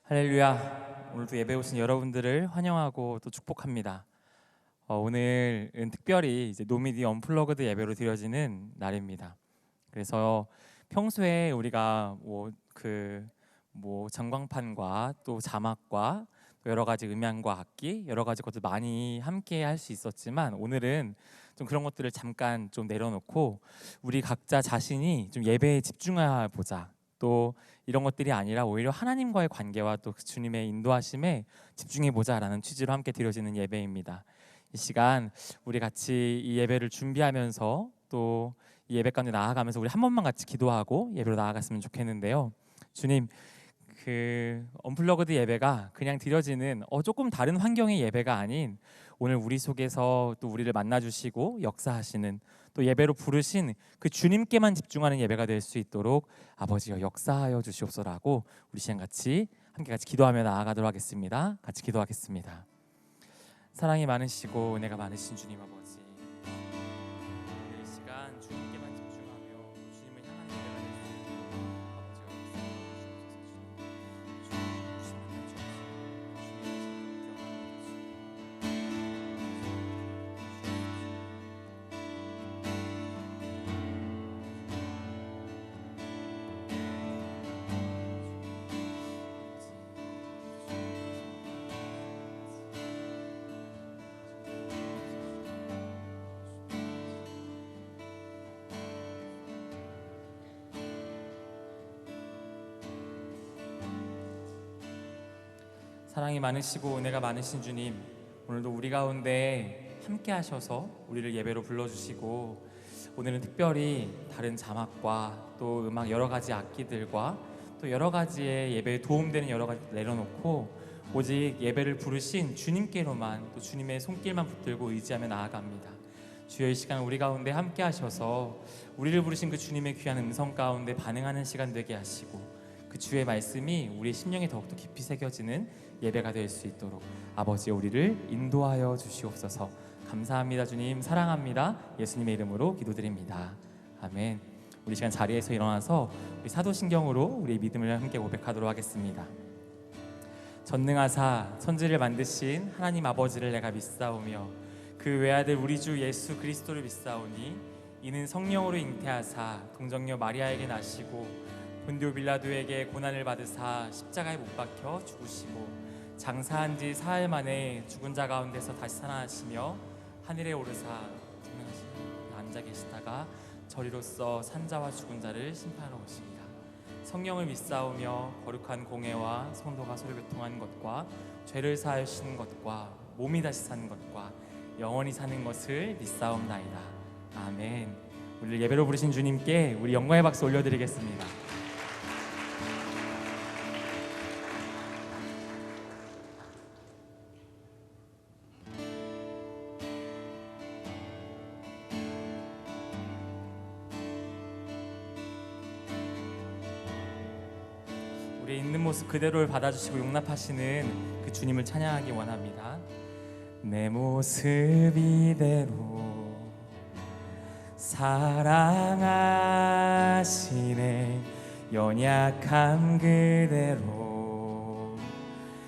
할렐루야. 오늘도 예배 오신 여러분들을 환영하고 또 축복합니다. 오늘은 특별히 이제 노미디 언플러그드 예배로 드려지는 날입니다. 그래서 평소에 우리가 전광판과 또 자막과 또 여러 가지 음향과 악기 여러 가지 것들 많이 함께 할 수 있었지만, 오늘은 좀 그런 것들을 잠깐 좀 내려놓고 우리 각자 자신이 좀 예배에 집중해 보자. 또 이런 것들이 아니라 오히려 하나님과의 관계와 또 주님의 인도하심에 집중해 보자라는 취지로 함께 드려지는 예배입니다. 이 시간 우리 같이 이 예배를 준비하면서 또 이 예배 가운데 나아가면서 우리 한 번만 같이 기도하고 예배로 나아갔으면 좋겠는데요. 주님, 그 언플러그드 예배가 그냥 드려지는 조금 다른 환경의 예배가 아닌, 오늘 우리 속에서 또 우리를 만나주시고 역사하시는, 또 예배로 부르신 그 주님께만 집중하는 예배가 될 수 있도록 아버지여 역사하여 주시옵소서라고 우리 시간 함께 같이 기도하며 나아가도록 하겠습니다. 같이 기도하겠습니다. 사랑이 많으시고 은혜가 많으신 주님 아버지, 오늘 이 시간 주님께만 집중하며 주님을 향한 예배가 될 수 있도록 사랑이 많으시고 은혜가 많으신 주님, 오늘도 우리 가운데 함께 하셔서 우리를 예배로 불러주시고, 오늘은 특별히 다른 자막과 또 음악 여러 가지 악기들과 또 여러 가지의 예배에 도움되는 여러 가지 내려놓고 오직 예배를 부르신 주님께로만, 또 주님의 손길만 붙들고 의지하며 나아갑니다. 주여, 이 시간 우리 가운데 함께 하셔서 우리를 부르신 그 주님의 귀한 음성 가운데 반응하는 시간 되게 하시고, 그 주의 말씀이 우리 심령에 더욱더 깊이 새겨지는 예배가 될 수 있도록 아버지 우리를 인도하여 주시옵소서. 감사합니다. 주님 사랑합니다. 예수님의 이름으로 기도드립니다. 아멘. 우리 시간 자리에서 일어나서 우리 사도신경으로 우리의 믿음을 함께 고백하도록 하겠습니다. 전능하사 천지를 만드신 하나님 아버지를 내가 믿사오며 그 외아들 우리 주 예수 그리스도를 믿사오니 이는 성령으로 잉태하사 동정녀 마리아에게 나시고 본디오 빌라도에게 고난을 받으사 십자가에 못 박혀 죽으시고 장사한 지 사흘 만에 죽은 자 가운데서 다시 살아나시며 하늘에 오르사 앉아 계시다가 저리로서 산자와 죽은 자를 심판하러 오십니다. 성령을 믿사오며 거룩한 공회와 성도가 서로 교통하는 것과 죄를 사하시는 것과 몸이 다시 사는 것과 영원히 사는 것을 믿사옵나이다. 아멘. 우리를 예배로 부르신 주님께 우리 영광의 박수 올려드리겠습니다. 우리의 있는 모습 그대로를 받아주시고 용납하시는 그 주님을 찬양하기 원합니다. 내 모습 이대로 사랑하시네, 연약함 그대로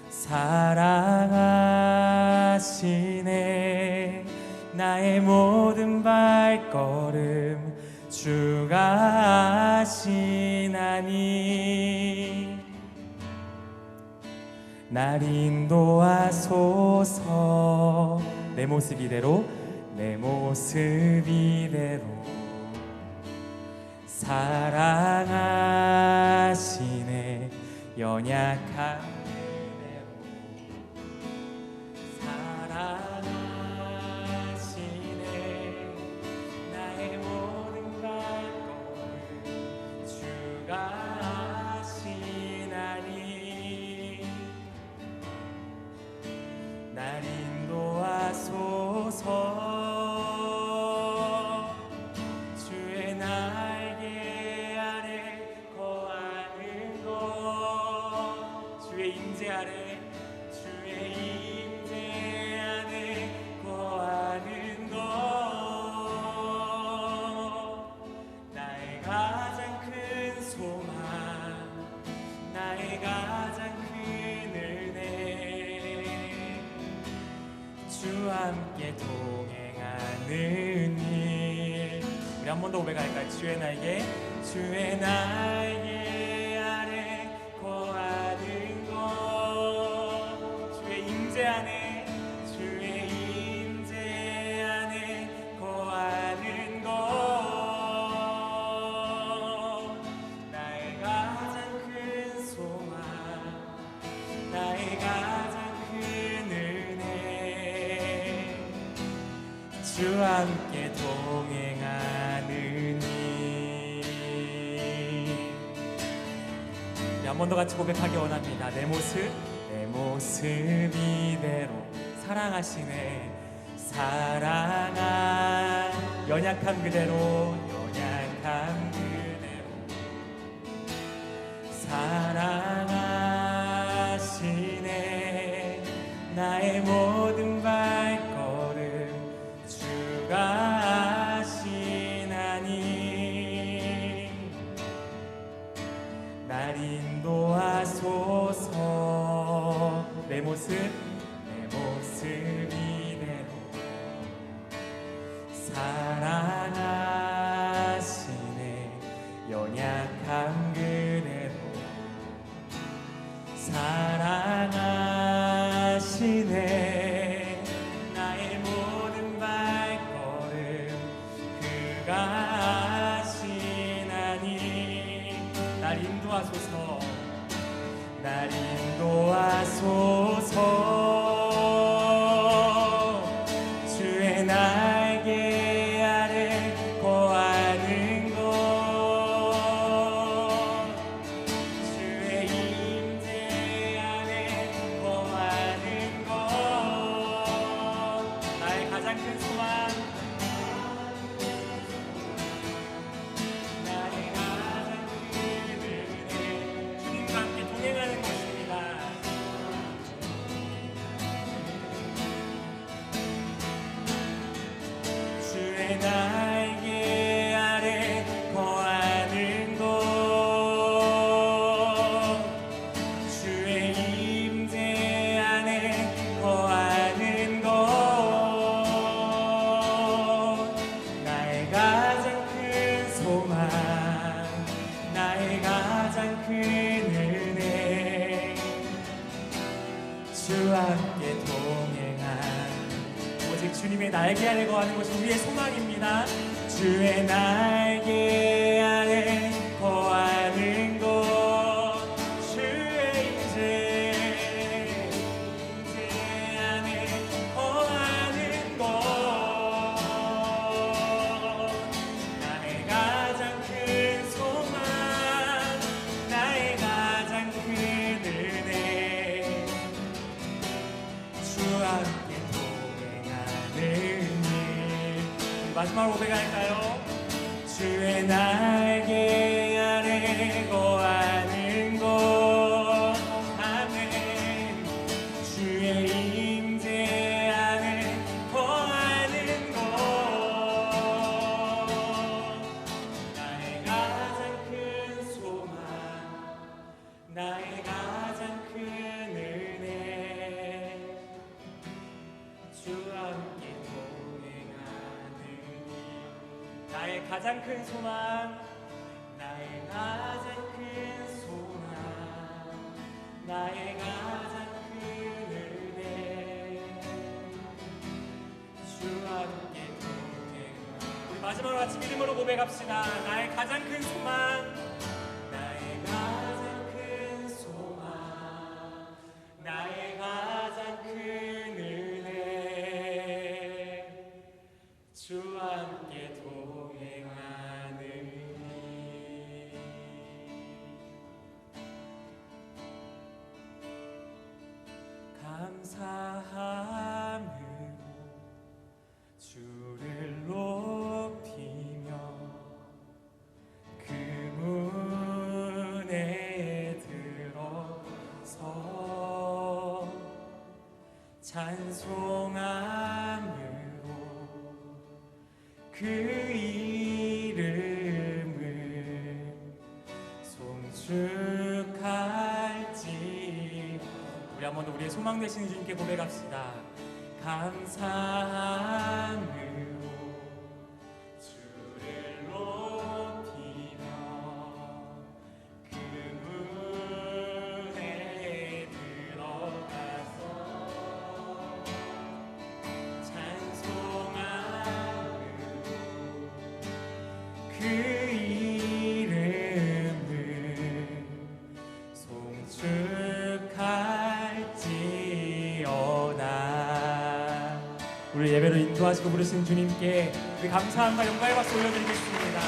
사랑하시네, 나의 모든 발걸음 주가 아시나니 날 인도하소서. 내 모습 이대로 내 모습 이대로 사랑하시네, 연약한 그대로 사랑하시네, 나의 모든 발걸음 주가 아시나니 날 인도하소서. 주의 날개 아래 거하는 것, 주의 일. 우리 한 번 더 고백할까요? 주의 날개, 주의 날개 아래 거하는 것, 주의 임재 안에, 주의 임재 안에 거하는 것, 나의 가장 큰 소망, 나의 가장 큰 은혜, 주와 함께 동행하는 일. 한 번 더 같이 고백하기 원합니다. 내 모습 이대로 사랑하시네. 사랑한 연약함 그대로, 연약함 그대로 사랑하시네. 나의 모든 발걸음 주가 아시나니, 날 인도하소서. 내 모습 이대로 사랑하시네. 연약함 그대로 사랑하시네. 나의 모든 발걸음 그가 아시나니, 날 인도하소서. 날 인도하소서. 주의 날개 아래 거하는 것, 주의 임재 안에 거하는 것, 나의 가장 큰 소망, 나의 가장 큰 은혜, 주님과 함께 동행하는 것입니다. 주의 날개 아래 거하는 것, 주의 임재 안에 거하는 것, 나의 가장 큰 소망, 나의 가장 큰 은혜, 주와 함께 동행한, 오직 주님의 날개 아래 거하는 것이 우리의 소망입니다. 주의 날개 아래 거하는 것, 주의 임재 안에 거하는 것, 나의 가장 큰 소망, 나의 가장 큰 은혜, 주와 함께 동행하는 일. 마지막으로 고백할까요? 주의 날개 아래 거하는 것, 아멘. 주의 임재 안에 거하는 것, 나의 가장 큰 소망, 나의 가장 큰 은혜, 주와 함께 동행하는 일. 나의 가장 큰 소망, 나의 가장 큰 소망, 나의 가장 큰 은혜, 주와 함께 동행하는. 우리 마지막으로 같이 믿음으로 고백합시다. 나의 가장 큰 소망, 나의 가장 큰 소망, 나의 가장 큰 은혜, 주와 함께 동행하는 일. 감사함으로 주를 높이며 그 문에 들어서 찬송함으로 그 이름을 송축할지. 우리 한 번 더 우리의 소망 되시는 주님께 고백합시다. 감사함으로 인도하시고 부르신 주님께 그 감사함과 영광의 박수 올려드리겠습니다.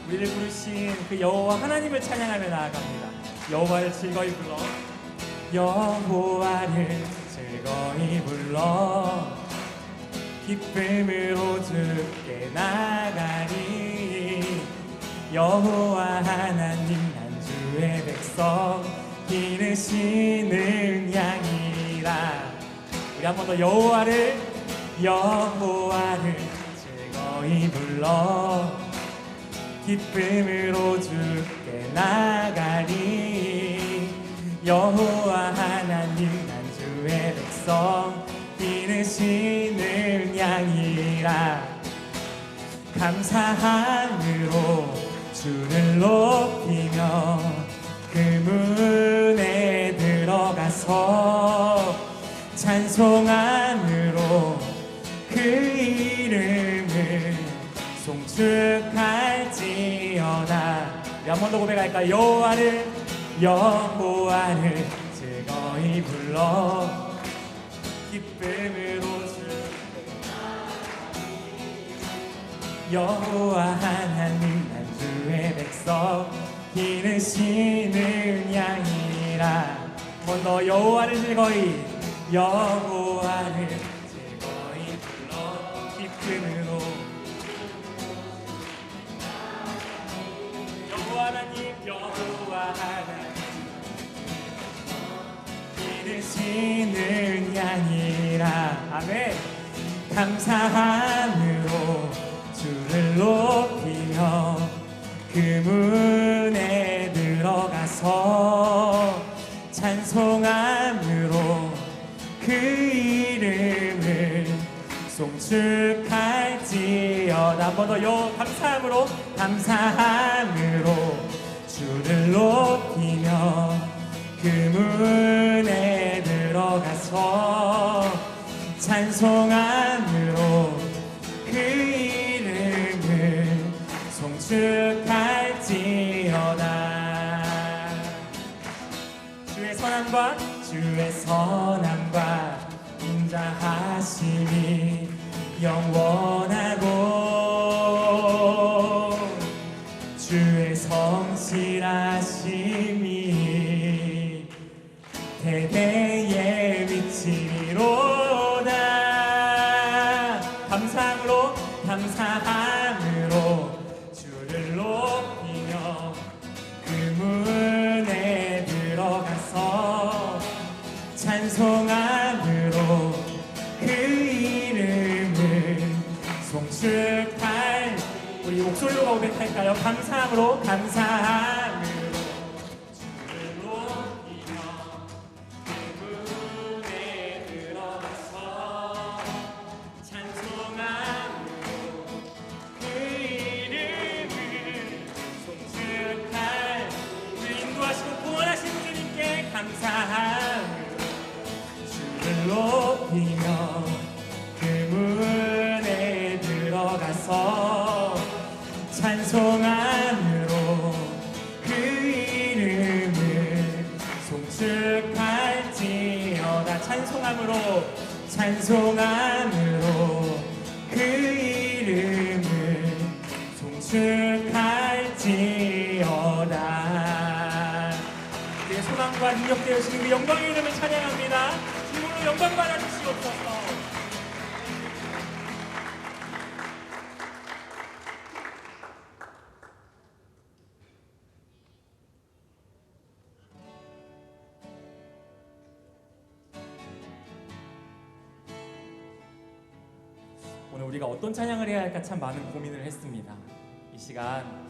우리를 부르신 그 여호와 하나님을 찬양하며 나아갑니다. 여호와를 즐거이 불러, 여호와를 즐거이 불러 기쁨으로 주께 나가리. 여호와 하나님 난 주의 백성 기르시는 양이라. 우리 한 번 더 여호와를 즐거이 불러 기쁨으로 주께 나가리. 여호와 하나님 난 주의 백성 기르시는 양이라. 감사함으로 주를 높이며 그 문에 들어가서 찬송함으로 그 이름을 송축할지어다. 우리 한 번 더 고백할까요? 여호와를 즐거이 불러 기쁨으로 여호와 하나님 난 주의 백성 기르시는 양이라. 한 번 더 여호와를 즐거이 불러 기쁨으로 여호와 하나님 기르시는 양이라. 아멘. 감사함으로 주를 높이며 그 문에 들어가서 찬송함으로 그 이름을 송축할지어다. 한 번 더 감사함으로 주를 높이며 그 문에 들어가서 찬송함으로 그 이름을 송축할지어다. 주의 선함과 인자하심이 영원하고 주의 성실하심이 대대에 미치리로다. 감사함으로 주를 높이며 그 문에 들어가서 찬송함으로 그 이름을 송축할. 우리 목소리로 고백할까요? 감사함으로 주를 높이며 그 문에 들어가서 찬송함으로 그 이름을 송축할. 우리 인도하시고 구원하신 주님께 감사함으로 주를 높이며 그 문에 들어가서 찬송함으로 그 이름을 송축할지어다. 찬송함으로 그 이름을 송축할지어다. 내 소망과 능력 되시는 그 영광의 이름을 찬양합니다. 주님으로 영광 받아주시옵소서. 오늘 우리가 어떤 찬양을 해야 할까 참 많은 고민을 했습니다. 이 시간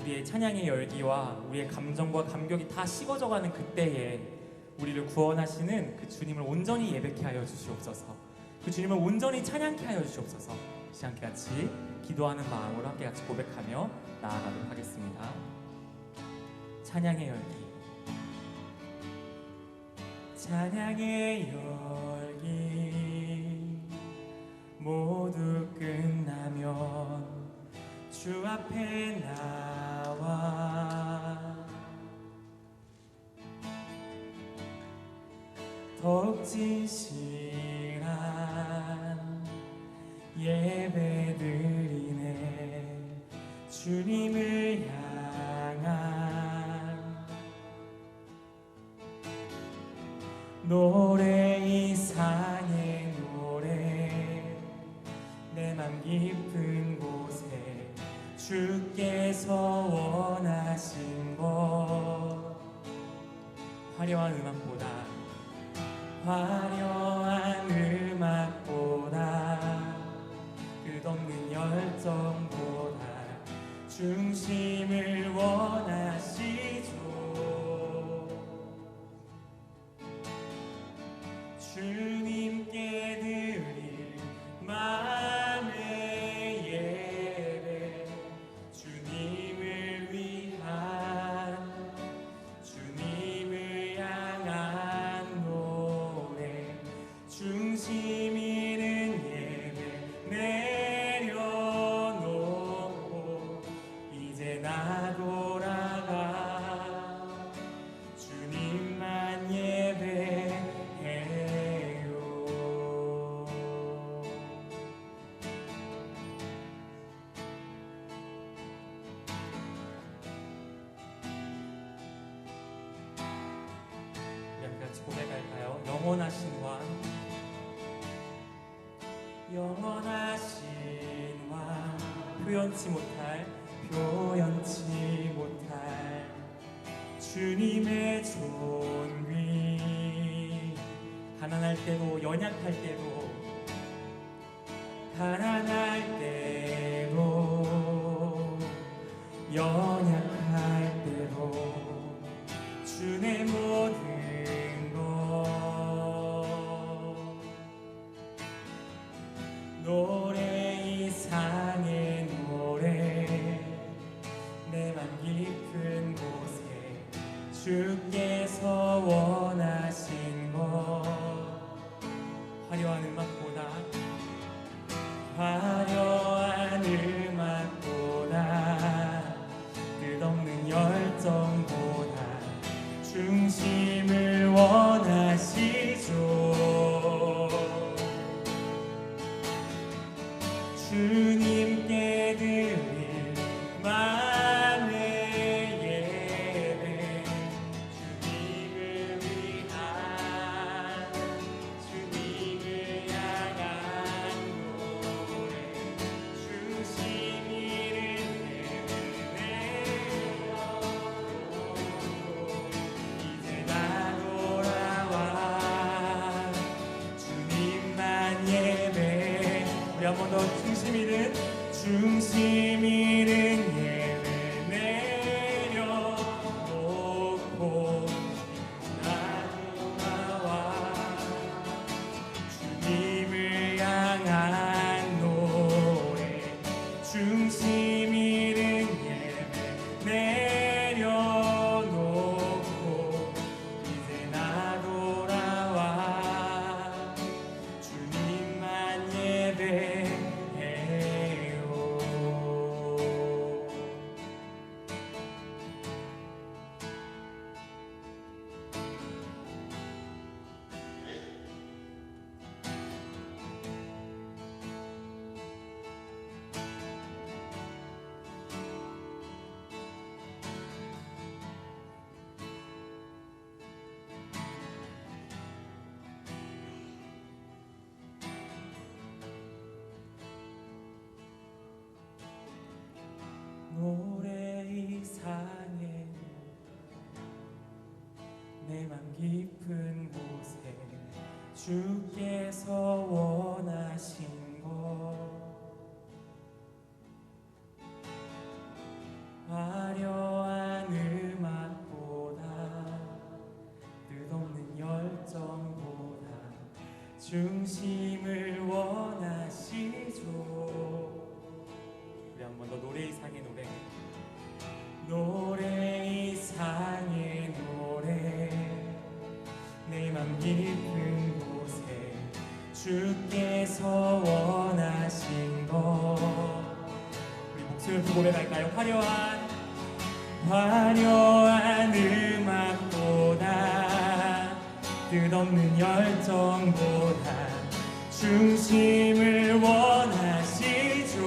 우리의 찬양의 열기와 우리의 감정과 감격이 다 식어져가는 그때에 우리를 구원하시는 그 주님을 온전히 예배케 하여 주시옵소서. 그 주님을 온전히 찬양케 하여 주시옵소서. 이 시간 같이 기도하는 마음으로 함께 같이 고백하며 나아가도록 하겠습니다. 찬양의 열기, 찬양의 열기 모두 끝나면 주 앞에 나와 더욱 진실한 예배드리네. 주님을 향한 노래, 이상의 노래, 내 맘 깊은 곳에 주께서 원하신 것. 화려한 음악보다 끝없는 열정보다 중심을 원하시죠. 주님께 드릴 마음의 예배, 주님을 위한, 주님을 향한 노래, 중심 있는 예배 내려놓고 이제 나 돌아가 주님만 예배해요. 우리 같이 고백할까요? 영원하신 왕, 영원하신 왕, 표현치 못할 주님의 존귀. 가난할 때도 연약할 때도 연약할 때도 주의 모든 것. 노래, 이상의 노래, 내 맘 깊은 곳에 주께서 원하신 것. 화려한 음악보다 끝없는 열정보다 중심을 원하시죠. 주님께 드릴 마음의 예배, 주님을 위한, 주님을 향한 노래, 중심 있는 예배 내려놓고 이제 나 돌아와 주님만 예배. 우리 한 번 더 중심 있는 예배 내려놓고 나 돌아와 주님을 향한 노래, 중심 있는 예배 내려놓고 이제 나 돌아와 주님만 예배해요. 노래, 이상의 내 맘 깊은 곳에 주께서 원하신 것. 화려한 음악보다 끝없는 열정보다 중심을 원하시죠. 우리 한 번 더 노래, 이상의 노래, 내 맘 깊은 곳에 주께서 원하신 것. 우리 목소리를 두고 고백할까요? 화려한 음악보다 뜻없는 열정보다 중심을 원하시죠.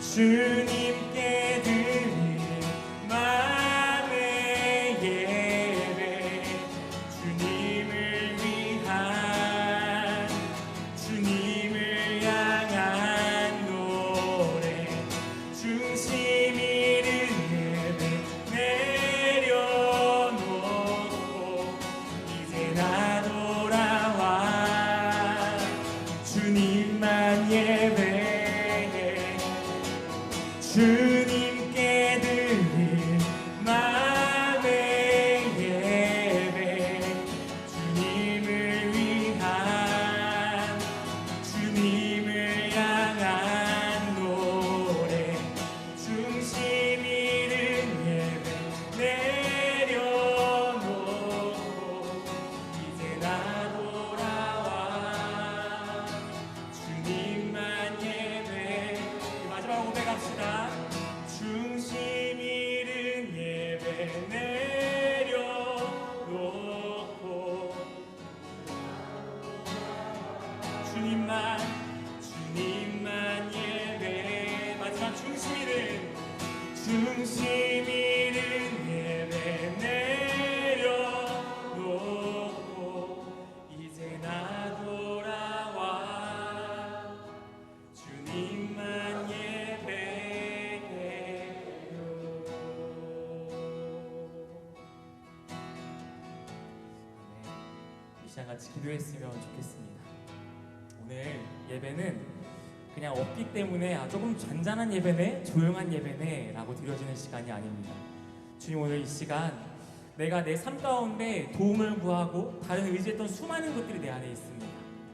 주님께 드릴 마음의 예배, 주님을 위한, 주님을 향한 노래, 중심 잃은 예배 내려놓고 이제 나 돌아와 주님만 예배해. 주님께 드릴 마음의 예배, 주님을 위한, 주님을 향한 노래, 중심 잃은 예배 내려놓고 이제 나 돌아와 주님만 예배. 마지막 고백합시다. 중심 잃은 예배 내려놓고 주님만 예배. 마지막 중심 잃은 예배 내려놓고 이제 나 돌아와 주님만 예배해요. 이 시간 같이 기도했으면 좋겠습니다. 오늘 예배는 그냥 없기 때문에 조금 잔잔한 예배네, 조용한 예배네 라고 드려지는 시간이 아닙니다. 주님, 오늘 이 시간 내가 내 삶 가운데 도움을 구하고 다른 의지했던 수많은 것들이 내 안에 있습니다.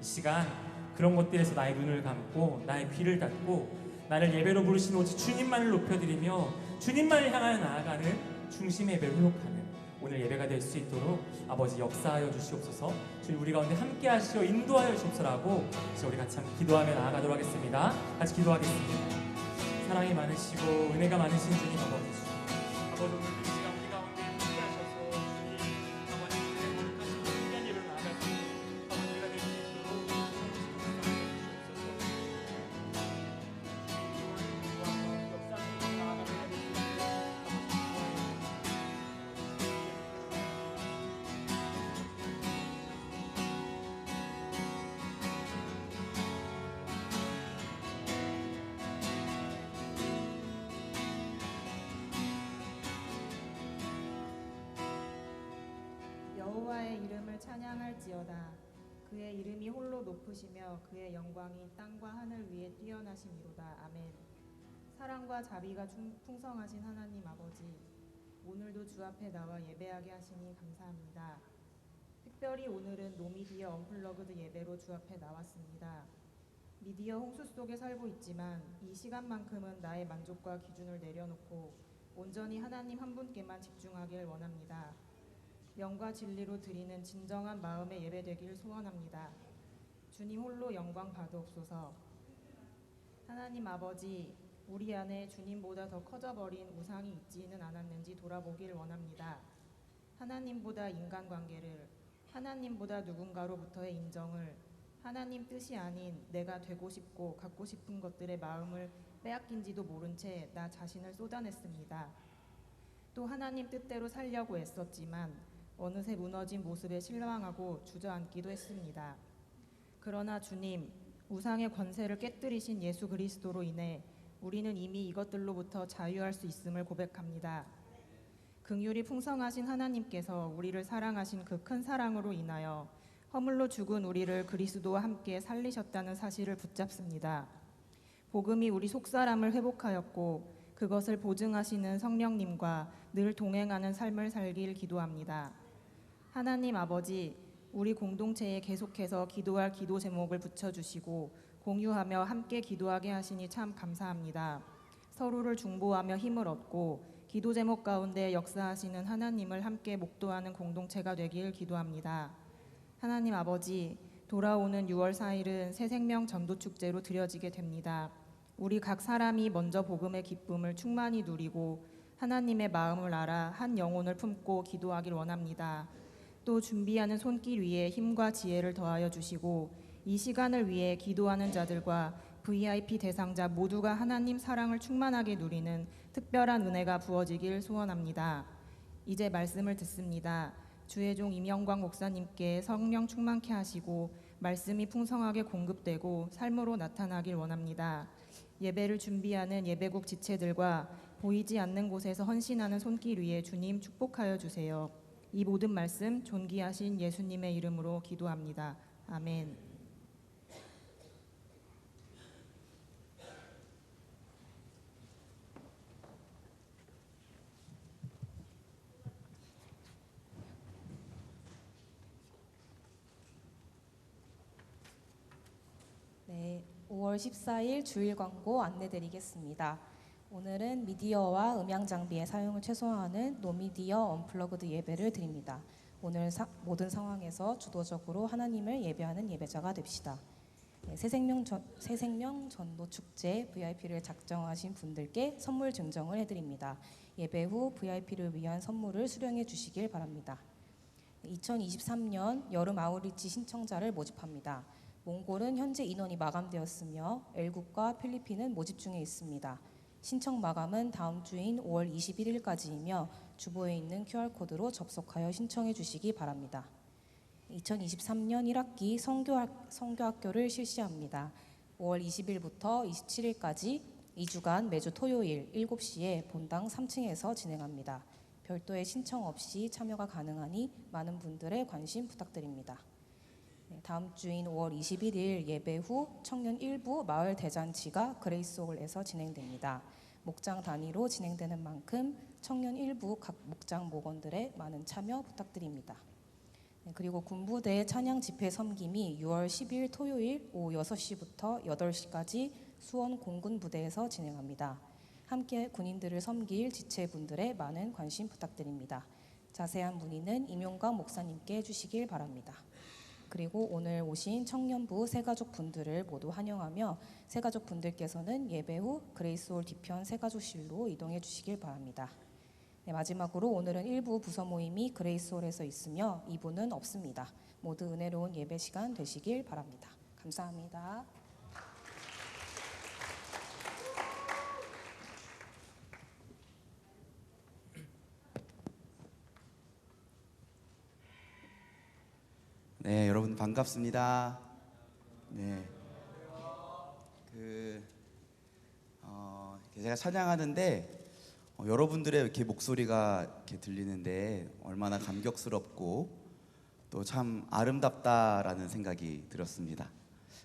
이 시간 그런 것들에서 나의 눈을 감고 나의 귀를 닫고 나를 예배로 부르신 오직 주님만을 높여드리며 주님만을 향하여 나아가는 중심의 예배를 회복하는 오늘 예배가 될 수 있도록 아버지 역사하여 주시옵소서. 주님, 우리 가운데 함께 하시어 인도하여 주옵소서라고 이제 우리 같이 함께 기도하며 나아가도록 하겠습니다. 같이 기도하겠습니다. 사랑이 많으시고 은혜가 많으신 주님 아버지, 아버지 오늘 이 시간 우리 가운데 함께 하셔서 주님 아버지 은혜 거룩하신 귀한 예배로 나아갈 수 있는 아버지 우리가 될 수 있도록 여호와의 이름을 찬양할지어다. 그의 이름이 홀로 높으시며 그의 영광이 땅과 하늘 위에 뛰어나심이로다. 아멘. 사랑과 자비가 풍성하신 하나님 아버지, 오늘도 주 앞에 나와 예배하게 하시니 감사합니다. 특별히 오늘은 노미디어 언플러그드 예배로 주 앞에 나왔습니다. 미디어 홍수 속에 살고 있지만 이 시간만큼은 나의 만족과 기준을 내려놓고 온전히 하나님 한 분께만 집중하길 원합니다. 영과 진리로 드리는 진정한 마음의 예배되길 소원합니다. 주님 홀로 영광 받으옵소서. 하나님 아버지, 우리 안에 주님보다 더 커져버린 우상이 있지는 않았는지 돌아보길 원합니다. 하나님보다 인간관계를, 하나님보다 누군가로부터의 인정을, 하나님 뜻이 아닌 내가 되고 싶고 갖고 싶은 것들의 마음을 빼앗긴지도 모른 채 나 자신을 쏟아냈습니다. 또 하나님 뜻대로 살려고 애썼지만 어느새 무너진 모습에 실망하고 주저앉기도 했습니다. 그러나 주님, 우상의 권세를 깨뜨리신 예수 그리스도로 인해 우리는 이미 이것들로부터 자유할 수 있음을 고백합니다. 긍휼이 풍성하신 하나님께서 우리를 사랑하신 그 큰 사랑으로 인하여 허물로 죽은 우리를 그리스도와 함께 살리셨다는 사실을 붙잡습니다. 복음이 우리 속사람을 회복하였고 그것을 보증하시는 성령님과 늘 동행하는 삶을 살길 기도합니다. 하나님 아버지, 우리 공동체에 계속해서 기도할 기도 제목을 붙여주시고 공유하며 함께 기도하게 하시니 참 감사합니다. 서로를 중보하며 힘을 얻고 기도 제목 가운데 역사하시는 하나님을 함께 목도하는 공동체가 되길 기도합니다. 하나님 아버지, 돌아오는 6월 4일은 새생명 전도축제로 드려지게 됩니다. 우리 각 사람이 먼저 복음의 기쁨을 충만히 누리고 하나님의 마음을 알아 한 영혼을 품고 기도하길 원합니다. 또 준비하는 손길 위에 힘과 지혜를 더하여 주시고 이 시간을 위해 기도하는 자들과 VIP 대상자 모두가 하나님 사랑을 충만하게 누리는 특별한 은혜가 부어지길 소원합니다. 이제 말씀을 듣습니다. 주의 종 임영광 목사님께 성령 충만케 하시고 말씀이 풍성하게 공급되고 삶으로 나타나길 원합니다. 예배를 준비하는 예배국 지체들과 보이지 않는 곳에서 헌신하는 손길 위에 주님 축복하여 주세요. 이 모든 말씀 존귀하신 예수님의 이름으로 기도합니다. 아멘. 네, 5월 14일 주일 광고 안내드리겠습니다. 오늘은 미디어와 음향 장비의 사용을 최소화하는 노미디어 언플러그드 예배를 드립니다. 오늘 모든 상황에서 주도적으로 하나님을 예배하는 예배자가 됩시다. 네, 새생명 전도 축제 VIP를 작정하신 분들께 선물 증정을 해드립니다. 예배 후 VIP를 위한 선물을 수령해 주시길 바랍니다. 2023년 여름 아웃리치 신청자를 모집합니다. 몽골은 현재 인원이 마감되었으며 엘국과 필리핀은 모집 중에 있습니다. 신청 마감은 다음 주인 5월 21일까지이며 주보에 있는 QR코드로 접속하여 신청해 주시기 바랍니다. 2023년 1학기 선교학교를 실시합니다. 5월 20일부터 27일까지 2주간 매주 토요일 7시에 본당 3층에서 진행합니다. 별도의 신청 없이 참여가 가능하니 많은 분들의 관심 부탁드립니다. 다음 주인 5월 21일 예배 후 청년 일부 마을 대잔치가 그레이스홀에서 진행됩니다. 목장 단위로 진행되는 만큼 청년 일부 각 목장 목원들의 많은 참여 부탁드립니다. 그리고 군부대 찬양 집회 섬김이 6월 10일 토요일 오후 6시부터 8시까지 수원 공군부대에서 진행합니다. 함께 군인들을 섬길 지체분들의 많은 관심 부탁드립니다. 자세한 문의는 임용광 목사님께 해주시길 바랍니다. 그리고 오늘 오신 청년부 새가족 분들을 모두 환영하며 새가족 분들께서는 예배 후 그레이스홀 뒤편 새가족실로 이동해 주시길 바랍니다. 네, 마지막으로 오늘은 일부 부서 모임이 그레이스홀에서 있으며 2부는 없습니다. 모두 은혜로운 예배 시간 되시길 바랍니다. 감사합니다. 네, 여러분 반갑습니다. 네, 제가 찬양하는데 여러분들의 이렇게 목소리가 이렇게 들리는데 얼마나 감격스럽고 또 참 아름답다라는 생각이 들었습니다.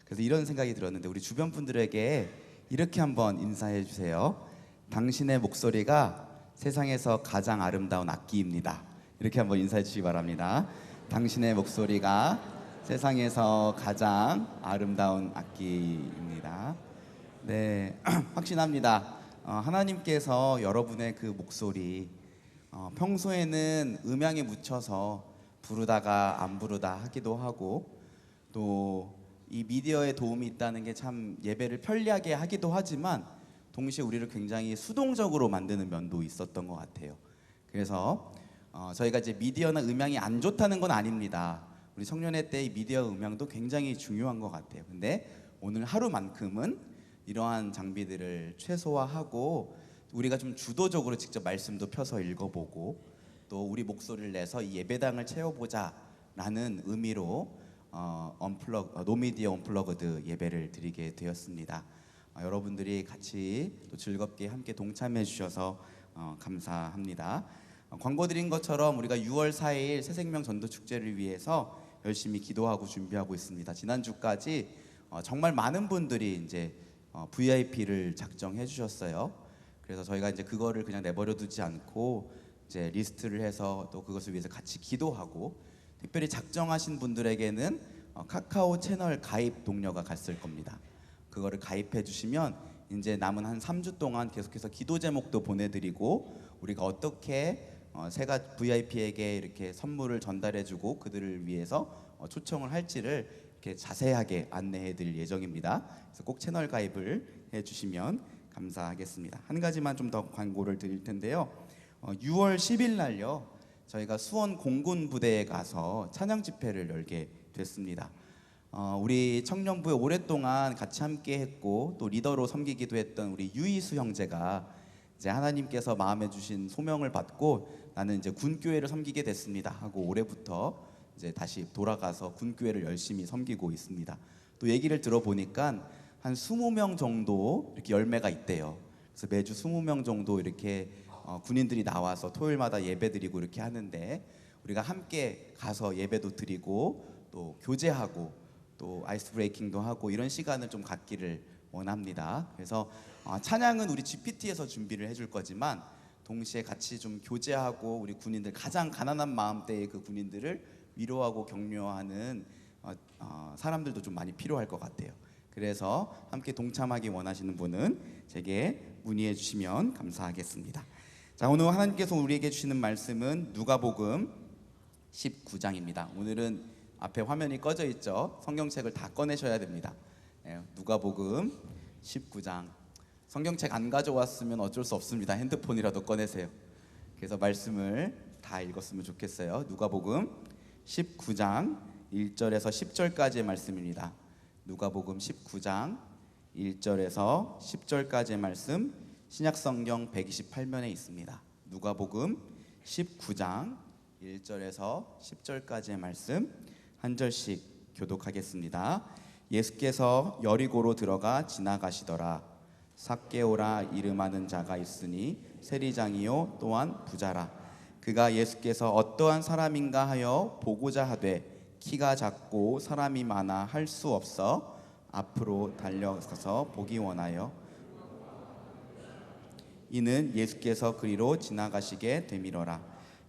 그래서 이런 생각이 들었는데 우리 주변 분들에게 이렇게 한번 인사해 주세요. 당신의 목소리가 세상에서 가장 아름다운 악기입니다. 이렇게 한번 인사해 주시기 바랍니다. 당신의 목소리가 세상에서 가장 아름다운 악기입니다. 네, 확신합니다. 하나님께서 여러분의 그 목소리 평소에는 음향에 묻혀서 부르다가 안 부르다 하기도 하고 또 이 미디어에 도움이 있다는 게 참 예배를 편리하게 하기도 하지만 동시에 우리를 굉장히 수동적으로 만드는 면도 있었던 것 같아요. 그래서 저희가 이제 미디어나 음향이 안 좋다는 건 아닙니다. 우리 청년회 때 이 미디어 음향도 굉장히 중요한 것 같아요. 근데 오늘 하루만큼은 이러한 장비들을 최소화하고 우리가 좀 주도적으로 직접 말씀도 펴서 읽어보고 또 우리 목소리를 내서 이 예배당을 채워보자라는 의미로 노미디어 언플러그드 예배를 드리게 되었습니다. 여러분들이 같이 또 즐겁게 함께 동참해 주셔서 감사합니다. 광고 드린 것처럼 우리가 6월 4일 새생명 전도 축제를 위해서 열심히 기도하고 준비하고 있습니다. 지난주까지 정말 많은 분들이 이제 VIP를 작정해 주셨어요. 그래서 저희가 이제 그거를 그냥 내버려 두지 않고 이제 리스트를 해서 또 그것을 위해서 같이 기도하고 특별히 작정하신 분들에게는 카카오 채널 가입 동료가 갔을 겁니다. 그거를 가입해 주시면 이제 남은 한 3주 동안 계속해서 기도 제목도 보내드리고 우리가 어떻게 새가 VIP에게 이렇게 선물을 전달해주고 그들을 위해서 초청을 할지를 이렇게 자세하게 안내해드릴 예정입니다. 그래서 꼭 채널 가입을 해주시면 감사하겠습니다. 한 가지만 좀 더 광고를 드릴 텐데요. 6월 10일 날요. 저희가 수원 공군 부대에 가서 찬양 집회를 열게 됐습니다. 우리 청년부에 오랫동안 같이 함께 했고 또 리더로 섬기기도 했던 우리 유이수 형제가 이제 하나님께서 마음에 주신 소명을 받고 나는 이제 군교회를 섬기게 됐습니다 하고 올해부터 이제 다시 돌아가서 군교회를 열심히 섬기고 있습니다. 또 얘기를 들어보니까 한 20명 정도 이렇게 열매가 있대요. 그래서 매주 20명 정도 이렇게 군인들이 나와서 토요일마다 예배 드리고 이렇게 하는데 우리가 함께 가서 예배도 드리고 또 교제하고 또 아이스 브레이킹도 하고 이런 시간을 좀 갖기를 원합니다. 그래서 찬양은 우리 GPT에서 준비를 해줄 거지만 동시에 같이 좀 교제하고 우리 군인들 가장 가난한 마음대의 그 군인들을 위로하고 격려하는 사람들도 좀 많이 필요할 것 같아요. 그래서 함께 동참하기 원하시는 분은 제게 문의해 주시면 감사하겠습니다. 자, 오늘 하나님께서 우리에게 주시는 말씀은 누가복음 19장입니다. 오늘은 앞에 화면이 꺼져 있죠. 성경책을 다 꺼내셔야 됩니다. 누가복음 19장. 성경책 안 가져왔으면 어쩔 수 없습니다. 핸드폰이라도 꺼내세요. 그래서 말씀을 다 읽었으면 좋겠어요. 누가복음 19장 1절에서 10절까지의 말씀입니다. 누가복음 19장 1절에서 10절까지의 말씀 신약성경 128면에 있습니다. 누가복음 19장 1절에서 10절까지의 말씀 한 절씩 교독하겠습니다. 예수께서 여리고로 들어가 지나가시더라. 삭개오라 이름하는 자가 있으니 세리장이요 또한 부자라. 그가 예수께서 어떠한 사람인가 하여 보고자 하되 키가 작고 사람이 많아 할 수 없어 앞으로 달려가서 보기 원하여 이는 예수께서 그리로 지나가시게 되밀어라.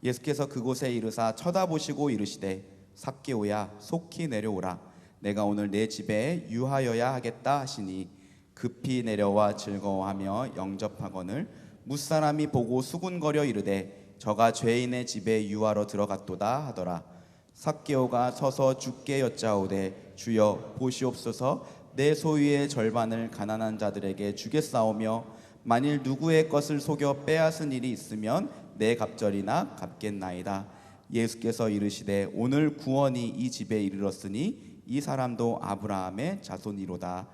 예수께서 그곳에 이르사 쳐다보시고 이르시되 삭개오야 속히 내려오라. 내가 오늘 내 집에 유하여야 하겠다 하시니 급히 내려와 즐거워하며 영접하거늘 무사람이 보고 수군거려 이르되 저가 죄인의 집에 유하러 들어갔도다 하더라. 삭개오가 서서 주께 여짜오되 주여 보시옵소서 내 소유의 절반을 가난한 자들에게 주겠사오며 만일 누구의 것을 속여 빼앗은 일이 있으면 내 갑절이나 갚겠나이다. 예수께서 이르시되 오늘 구원이 이 집에 이르렀으니 이 사람도 아브라함의 자손이로다.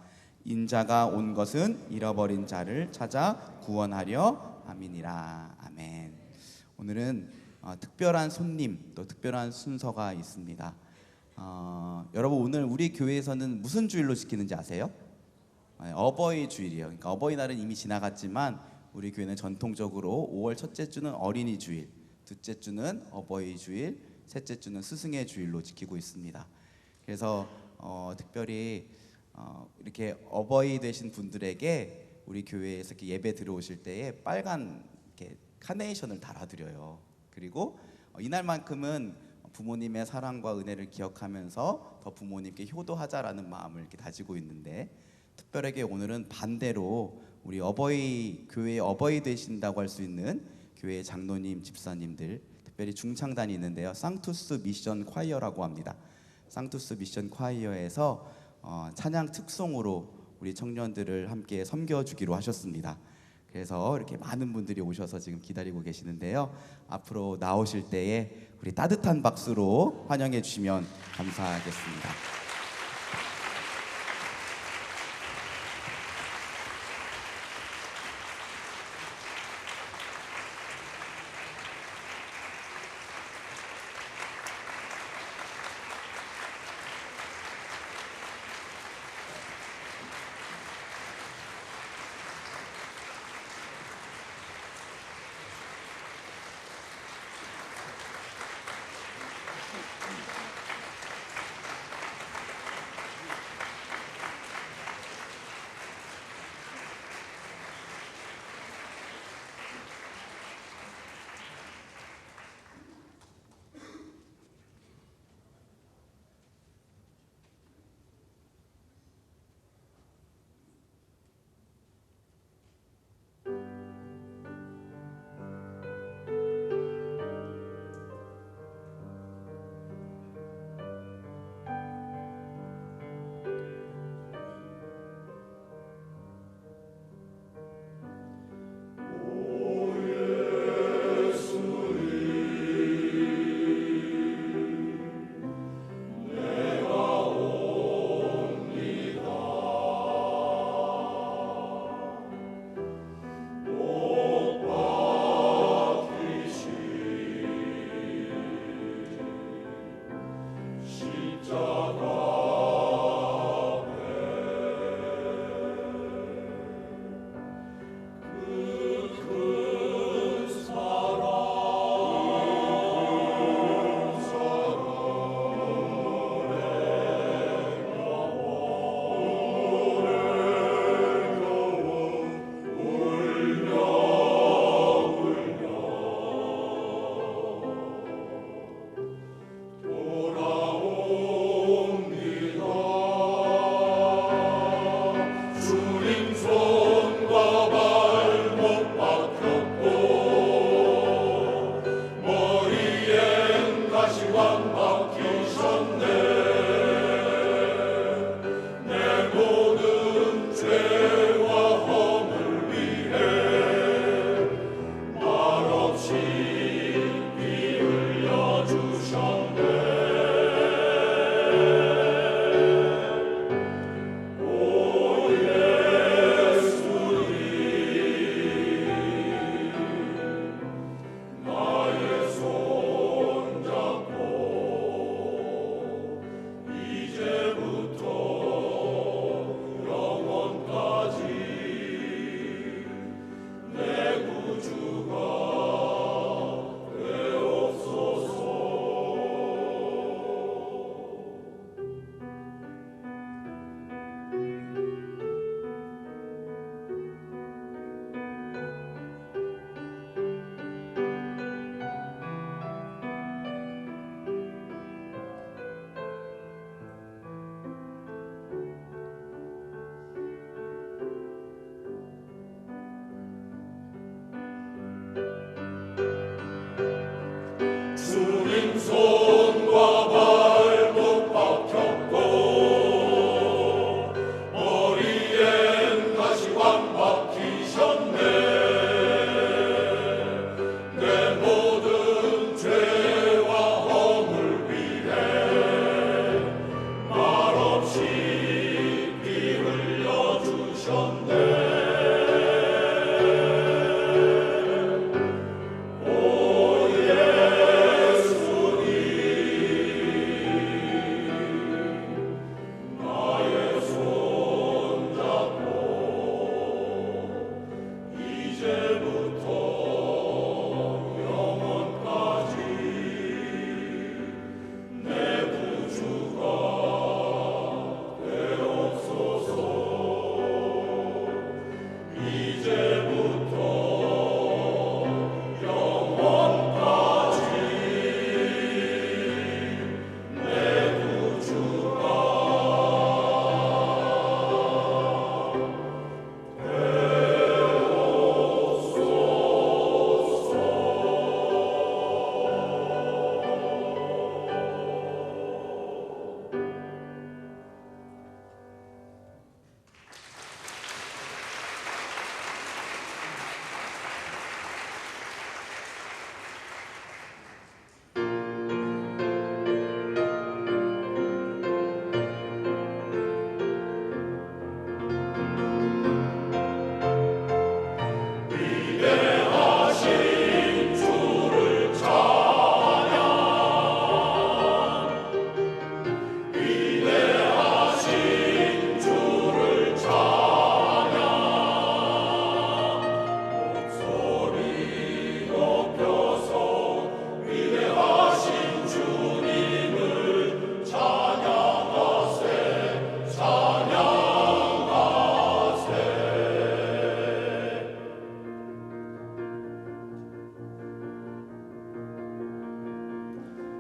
인자가 온 것은 잃어버린 자를 찾아 구원하려 함이니라. 아멘. 오늘은 특별한 손님 또 특별한 순서가 있습니다. 여러분 오늘 우리 교회에서는 무슨 주일로 지키는지 아세요? 어버이 주일이에요. 그러니까 어버이날은 이미 지나갔지만 우리 교회는 전통적으로 5월 첫째 주는 어린이 주일, 둘째 주는 어버이 주일, 셋째 주는 스승의 주일로 지키고 있습니다. 그래서 특별히 이렇게 어버이 되신 분들에게 우리 교회에서 이렇게 예배 들어오실 때에 빨간 이렇게 카네이션을 달아드려요. 그리고 이날만큼은 부모님의 사랑과 은혜를 기억하면서 더 부모님께 효도하자라는 마음을 이렇게 다지고 있는데 특별하게 오늘은 반대로 우리 어버이 교회의 어버이 되신다고 할 수 있는 교회 장로님, 집사님들 특별히 중창단이 있는데요. 상투스 미션 콰이어라고 합니다. 상투스 미션 콰이어에서 찬양 특송으로 우리 청년들을 함께 섬겨주기로 하셨습니다. 그래서 이렇게 많은 분들이 오셔서 지금 기다리고 계시는데요. 앞으로 나오실 때에 우리 따뜻한 박수로 환영해 주시면 감사하겠습니다.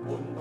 주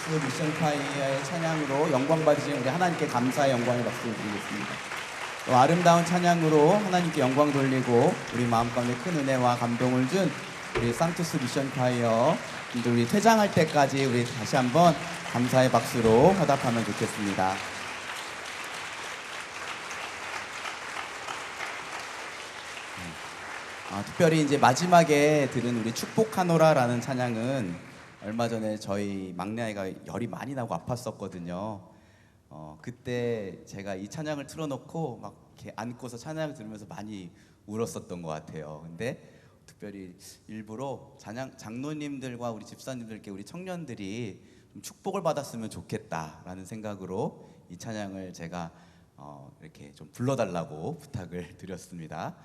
산토스 미션 파이어의 찬양으로 영광 받으신 우리 하나님께 감사의 영광의 박수를 드리겠습니다. 또 아름다운 찬양으로 하나님께 영광 돌리고 우리 마음 가운데 큰 은혜와 감동을 준 우리 산토스 미션 파이어 분들, 우리 퇴장할 때까지 우리 다시 한번 감사의 박수로 화답하면 좋겠습니다. 특별히 이제 마지막에 들은 우리 축복하노라라는 찬양은 얼마 전에 저희 막내 아이가 열이 많이 나고 아팠었거든요. 그때 제가 이 찬양을 틀어놓고 막 이렇게 안고서 찬양을 들으면서 많이 울었었던 것 같아요. 근데 특별히 일부러 장로님들과 우리 집사님들께 우리 청년들이 좀 축복을 받았으면 좋겠다라는 생각으로 이 찬양을 제가 이렇게 좀 불러달라고 부탁을 드렸습니다.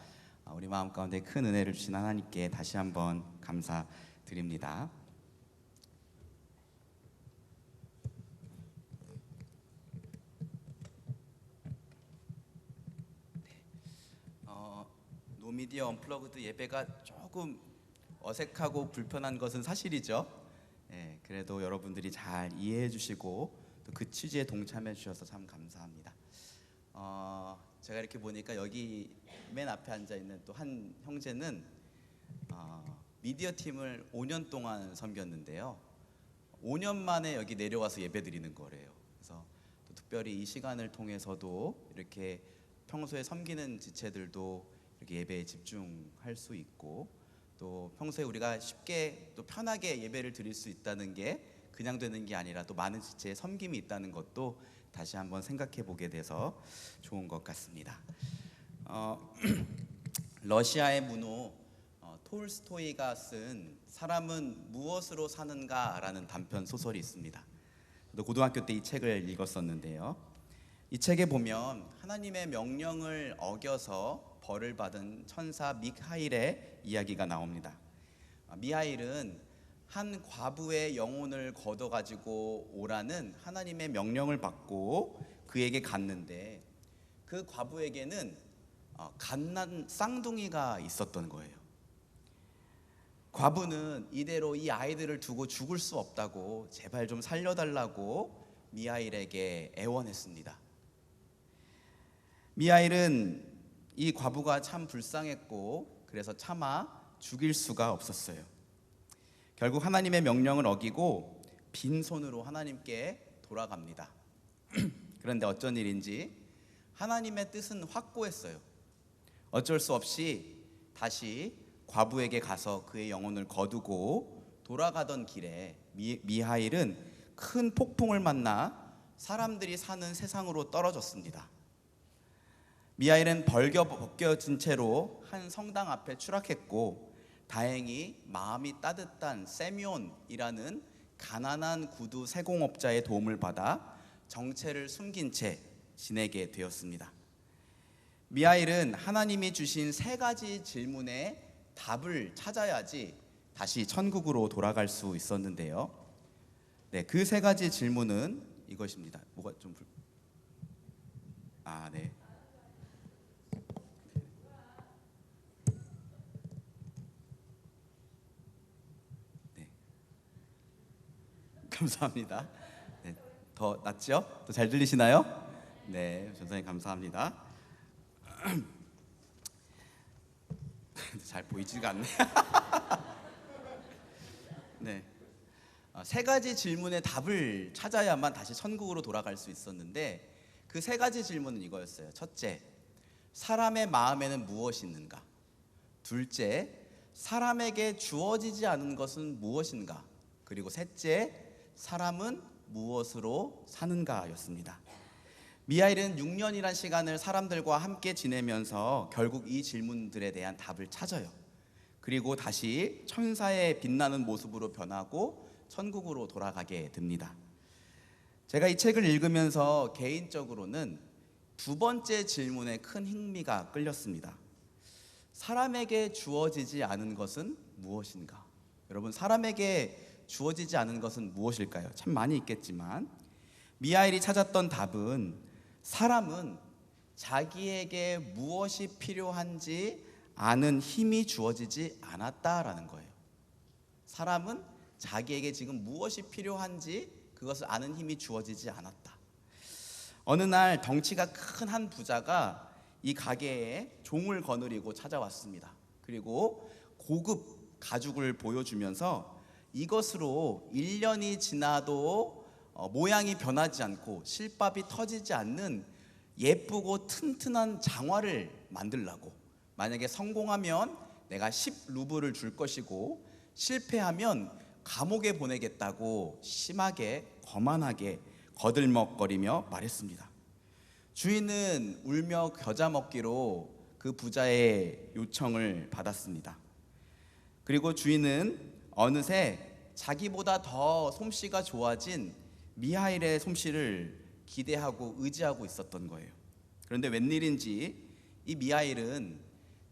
우리 마음 가운데 큰 은혜를 주신 하나님께 다시 한번 감사드립니다. 노미디어 언플러그드 예배가 조금 어색하고 불편한 것은 사실이죠. 그래도 여러분들이 잘 이해해 주시고 또 그 취지에 동참해 주셔서 참 감사합니다. 제가 이렇게 보니까 여기 맨 앞에 앉아 있는 또 한 형제는 미디어 팀을 5년 동안 섬겼는데요. 5년 만에 여기 내려와서 예배 드리는 거래요. 그래서 또 특별히 이 시간을 통해서도 이렇게 평소에 섬기는 지체들도 이렇게 예배에 집중할 수 있고, 또 평소에 우리가 쉽게 또 편하게 예배를 드릴 수 있다는 게 그냥 되는 게 아니라 또 많은 지체의 섬김이 있다는 것도 다시 한번 생각해 보게 돼서 좋은 것 같습니다. 러시아의 문호 톨스토이가 쓴 사람은 무엇으로 사는가라는 단편 소설이 있습니다. 저도 고등학교 때 이 책을 읽었었는데요. 이 책에 보면 하나님의 명령을 어겨서 벌을 받은 천사 미하일의 이야기가 나옵니다. 미하일은 한 과부의 영혼을 걷어가지고 오라는 하나님의 명령을 받고 그에게 갔는데, 그 과부에게는 갓난 쌍둥이가 있었던 거예요. 과부는 이대로 이 아이들을 두고 죽을 수 없다고 제발 좀 살려달라고 미하일에게 애원했습니다. 미하일은 이 과부가 참 불쌍했고 그래서 차마 죽일 수가 없었어요. 결국 하나님의 명령을 어기고 빈손으로 하나님께 돌아갑니다. 그런데 어쩐 일인지 하나님의 뜻은 확고했어요. 어쩔 수 없이 다시 과부에게 가서 그의 영혼을 거두고 돌아가던 길에 미하일은 큰 폭풍을 만나 사람들이 사는 세상으로 떨어졌습니다. 미하일은 벗겨진 채로 한 성당 앞에 추락했고, 다행히 마음이 따뜻한 세미온이라는 가난한 구두 세공업자의 도움을 받아 정체를 숨긴 채 지내게 되었습니다. 미하일은 하나님이 주신 3가지 질문에 답을 찾아야지 다시 천국으로 돌아갈 수 있었는데요. 그 3가지 질문은 이것입니다. 뭐가 좀 네. 감사합니다. 더 낫죠? 더 잘 들리시나요? 네, 전사님 감사합니다. 잘 보이지가 않네. 네, 3가지 질문의 답을 찾아야만 다시 천국으로 돌아갈 수 있었는데, 그 3가지 질문은 이거였어요. 첫째, 사람의 마음에는 무엇이 있는가? 둘째, 사람에게 주어지지 않은 것은 무엇인가? 그리고 셋째, 사람은 무엇으로 사는가였습니다. 미하일은 6년이란 시간을 사람들과 함께 지내면서 결국 이 질문들에 대한 답을 찾아요. 그리고 다시 천사의 빛나는 모습으로 변하고 천국으로 돌아가게 됩니다. 제가 이 책을 읽으면서 개인적으로는 2번째 질문에 큰 흥미가 끌렸습니다. 사람에게 주어지지 않은 것은 무엇인가? 여러분, 사람에게 주어지지 않은 것은 무엇일까요? 참 많이 있겠지만 미하일이 찾았던 답은, 사람은 자기에게 무엇이 필요한지 아는 힘이 주어지지 않았다라는 거예요. 사람은 자기에게 지금 무엇이 필요한지 그 그것을 아는 힘이 주어지지 않았다. 어느 날 덩치가 큰 한 부자가 이 가게에 종을 거느리고 찾아왔습니다. 그리고 고급 가죽을 보여주면서 이것으로 1년이 지나도 모양이 변하지 않고 실밥이 터지지 않는 예쁘고 튼튼한 장화를 만들라고, 만약에 성공하면 내가 10루블을 줄 것이고 실패하면 감옥에 보내겠다고 심하게 거만하게 거들먹거리며 말했습니다. 주인은 울며 겨자 먹기로 그 부자의 요청을 받았습니다. 그리고 주인은 어느새 자기보다 더 솜씨가 좋아진 미하일의 솜씨를 기대하고 의지하고 있었던 거예요. 그런데 웬일인지 이 미하일은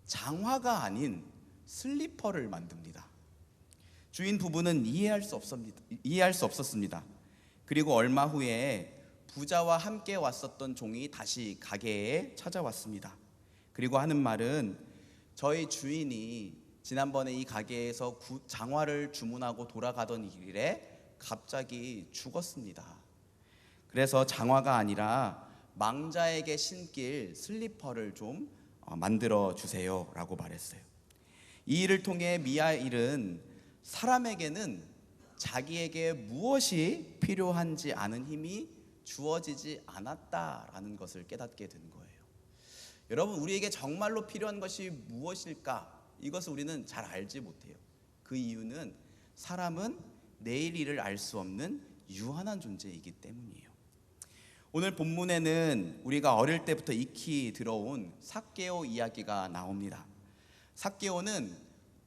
장화가 아닌 슬리퍼를 만듭니다. 주인 부부는 이해할 수 없었습니다. 그리고 얼마 후에 부자와 함께 왔었던 종이 다시 가게에 찾아왔습니다. 그리고 하는 말은, 저희 주인이 지난번에 이 가게에서 장화를 주문하고 돌아가던 길에 갑자기 죽었습니다. 그래서 장화가 아니라 망자에게 신길 슬리퍼를 좀 만들어 주세요 라고 말했어요. 이 일을 통해 미하일은 사람에게는 자기에게 무엇이 필요한지 아는 힘이 주어지지 않았다라는 것을 깨닫게 된 거예요. 여러분, 우리에게 정말로 필요한 것이 무엇일까? 이것을 우리는 잘 알지 못해요. 그 이유는 사람은 내일 일을 알 수 없는 유한한 존재이기 때문이에요. 오늘 본문에는 우리가 어릴 때부터 익히 들어온 삭개오 이야기가 나옵니다. 삭개오는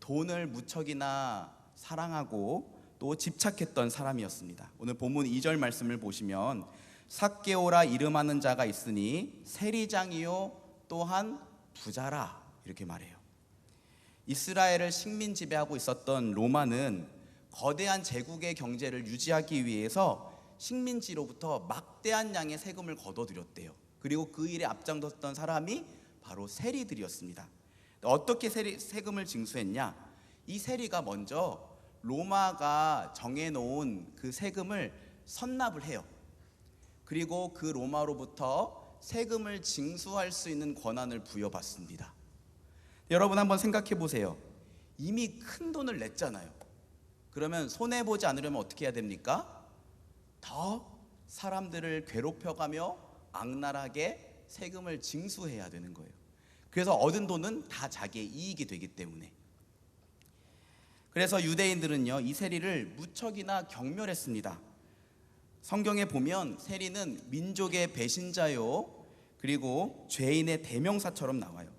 돈을 무척이나 사랑하고 또 집착했던 사람이었습니다. 오늘 본문 2절 말씀을 보시면, 삭개오라 이름하는 자가 있으니 세리장이요 또한 부자라, 이렇게 말해요. 이스라엘을 식민 지배하고 있었던 로마는 거대한 제국의 경제를 유지하기 위해서 식민지로부터 막대한 양의 세금을 걷어들였대요. 그리고 그 일에 앞장섰던 사람이 바로 세리들이었습니다. 어떻게 세금을 징수했냐? 이 세리가 먼저 로마가 정해놓은 그 세금을 선납을 해요. 그리고 그 로마로부터 세금을 징수할 수 있는 권한을 부여받습니다. 여러분 한번 생각해 보세요. 이미 큰 돈을 냈잖아요. 그러면 손해보지 않으려면 어떻게 해야 됩니까? 더 사람들을 괴롭혀가며 악랄하게 세금을 징수해야 되는 거예요. 그래서 얻은 돈은 다 자기의 이익이 되기 때문에. 그래서 유대인들은요, 이 세리를 무척이나 경멸했습니다. 성경에 보면 세리는 민족의 배신자요, 그리고 죄인의 대명사처럼 나와요.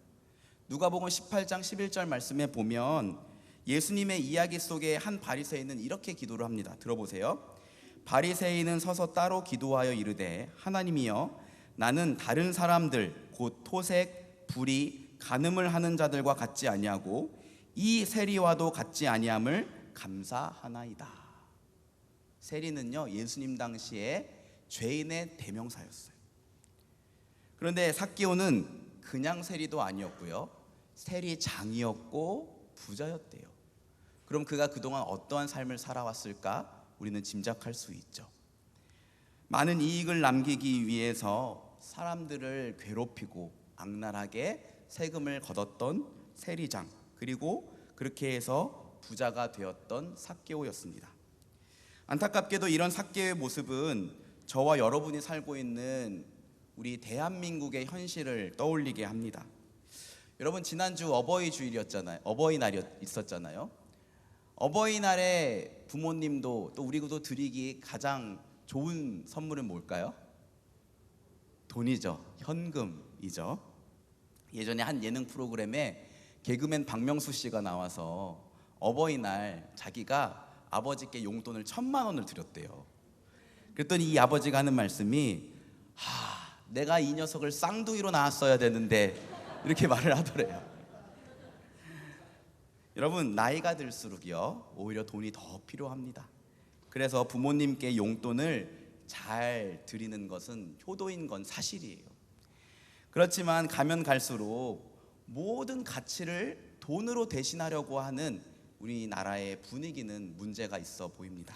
누가복음 18장 11절 말씀에 보면 예수님의 이야기 속에 한 바리새인은 이렇게 기도를 합니다. 들어보세요. 바리새인은 서서 따로 기도하여 이르되, 하나님이여, 나는 다른 사람들 곧 토색, 불의, 간음을 하는 자들과 같지 아니하고 이 세리와도 같지 아니함을 감사하나이다. 세리는요, 예수님 당시에 죄인의 대명사였어요. 그런데 삭개오는 그냥 세리도 아니었고요, 세리장이었고 부자였대요. 그럼 그가 그동안 어떠한 삶을 살아왔을까? 우리는 짐작할 수 있죠. 많은 이익을 남기기 위해서 사람들을 괴롭히고 악랄하게 세금을 걷었던 세리장, 그리고 그렇게 해서 부자가 되었던 삭개오였습니다. 안타깝게도 이런 삭개오의 모습은 저와 여러분이 살고 있는 우리 대한민국의 현실을 떠올리게 합니다. 여러분, 지난주 어버이날이 있었잖아요. 어버이날에 부모님도 또 우리도 드리기 가장 좋은 선물은 뭘까요? 돈이죠. 현금이죠. 예전에 한 예능 프로그램에 개그맨 박명수 씨가 나와서 어버이날 자기가 아버지께 용돈을 1,000만 원을 드렸대요. 그랬더니 이 아버지가 하는 말씀이, 내가 이 녀석을 쌍둥이로 낳았어야 되는데, 이렇게 말을 하더래요. 여러분, 나이가 들수록요, 오히려 돈이 더 필요합니다. 그래서 부모님께 용돈을 잘 드리는 것은 효도인 건 사실이에요. 그렇지만 가면 갈수록 모든 가치를 돈으로 대신하려고 하는 우리나라의 분위기는 문제가 있어 보입니다.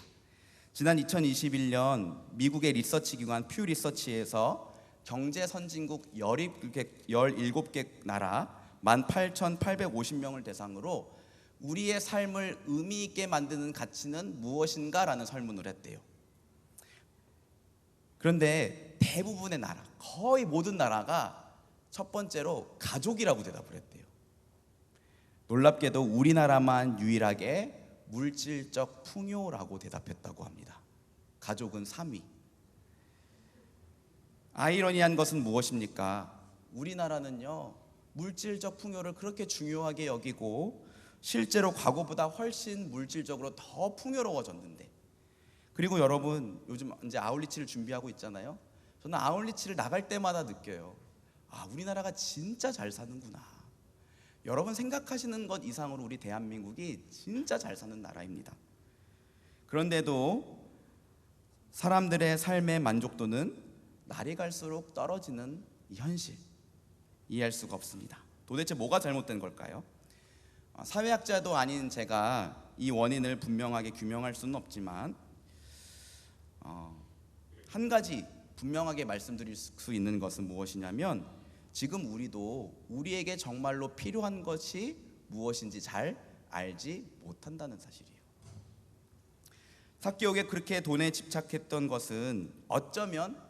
지난 2021년 미국의 리서치 기관 퓨 리서치에서 경제 선진국 17개 나라 18,850명을 대상으로 우리의 삶을 의미 있게 만드는 가치는 무엇인가라는 설문을 했대요. 그런데 대부분의 나라, 거의 모든 나라가 첫 번째로 가족이라고 대답을 했대요. 놀랍게도 우리나라만 유일하게 물질적 풍요라고 대답했다고 합니다. 가족은 3위. 아이러니한 것은 무엇입니까? 우리나라는요, 물질적 풍요를 그렇게 중요하게 여기고 실제로 과거보다 훨씬 물질적으로 더 풍요로워졌는데, 그리고 여러분 요즘 이제 아울리치를 준비하고 있잖아요. 저는 아울리치를 나갈 때마다 느껴요. 아, 우리나라가 진짜 잘 사는구나. 여러분 생각하시는 것 이상으로 우리 대한민국이 진짜 잘 사는 나라입니다. 그런데도 사람들의 삶의 만족도는 날이 갈수록 떨어지는 이 현실, 이해할 수가 없습니다. 도대체 뭐가 잘못된 걸까요? 사회학자도 아닌 제가 이 원인을 분명하게 규명할 수는 없지만 한 가지 분명하게 말씀드릴 수 있는 것은 무엇이냐면, 지금 우리도 우리에게 정말로 필요한 것이 무엇인지 잘 알지 못한다는 사실이에요. 삭개오가 그렇게 돈에 집착했던 것은 어쩌면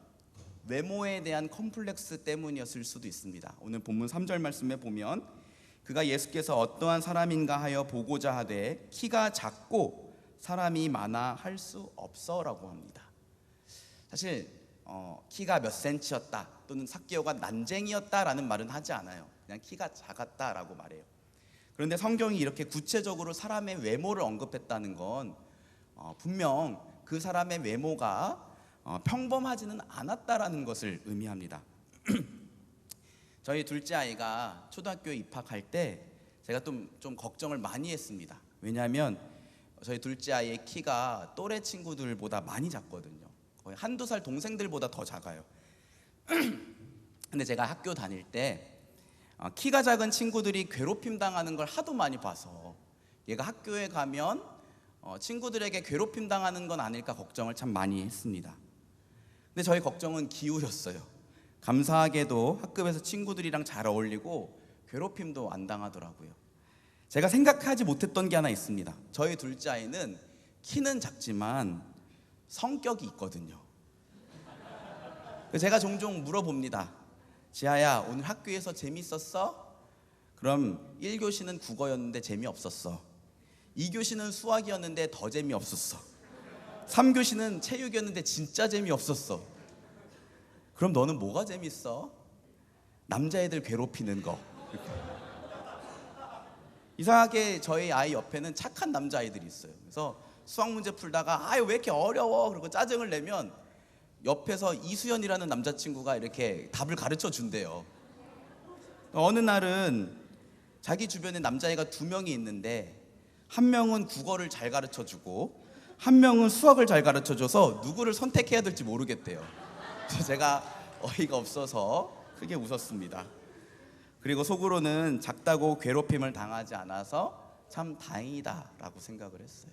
외모에 대한 컴플렉스 때문이었을 수도 있습니다. 오늘 본문 3절 말씀에 보면 그가 예수께서 어떠한 사람인가 하여 보고자 하되 키가 작고 사람이 많아 할 수 없어라고 합니다. 사실 키가 몇 센치였다 또는 삭개오가 난쟁이였다라는 말은 하지 않아요. 그냥 키가 작았다라고 말해요. 그런데 성경이 이렇게 구체적으로 사람의 외모를 언급했다는 건 분명 그 사람의 외모가 평범하지는 않았다라는 것을 의미합니다. 저희 둘째 아이가 초등학교에 입학할 때 제가 좀 걱정을 많이 했습니다. 왜냐하면 저희 둘째 아이의 키가 또래 친구들보다 많이 작거든요. 거의 한두 살 동생들보다 더 작아요. 근데 제가 학교 다닐 때 키가 작은 친구들이 괴롭힘 당하는 걸 하도 많이 봐서 얘가 학교에 가면 친구들에게 괴롭힘 당하는 건 아닐까 걱정을 참 많이 했습니다. 근데 저희 걱정은 기우였어요. 감사하게도 학급에서 친구들이랑 잘 어울리고 괴롭힘도 안 당하더라고요. 제가 생각하지 못했던 게 하나 있습니다. 저희 둘째 아이는 키는 작지만 성격이 있거든요. 제가 종종 물어봅니다. 지아야, 오늘 학교에서 재밌었어? 그럼 1교시는 국어였는데 재미없었어. 2교시는 수학이었는데 더 재미없었어. 3교시는 체육이었는데 진짜 재미없었어. 그럼 너는 뭐가 재밌어? 남자애들 괴롭히는 거. 이상하게 저희 아이 옆에는 착한 남자아이들이 있어요. 그래서 수학 문제 풀다가 아유 왜 이렇게 어려워 그러고 짜증을 내면 옆에서 이수연이라는 남자친구가 이렇게 답을 가르쳐 준대요. 어느 날은 자기 주변에 남자애가 2명이 있는데 한 명은 국어를 잘 가르쳐 주고 한 명은 수학을 잘 가르쳐 줘서 누구를 선택해야 될지 모르겠대요. 제가 어이가 없어서 크게 웃었습니다. 그리고 속으로는 작다고 괴롭힘을 당하지 않아서 참 다행이다라고 생각을 했어요.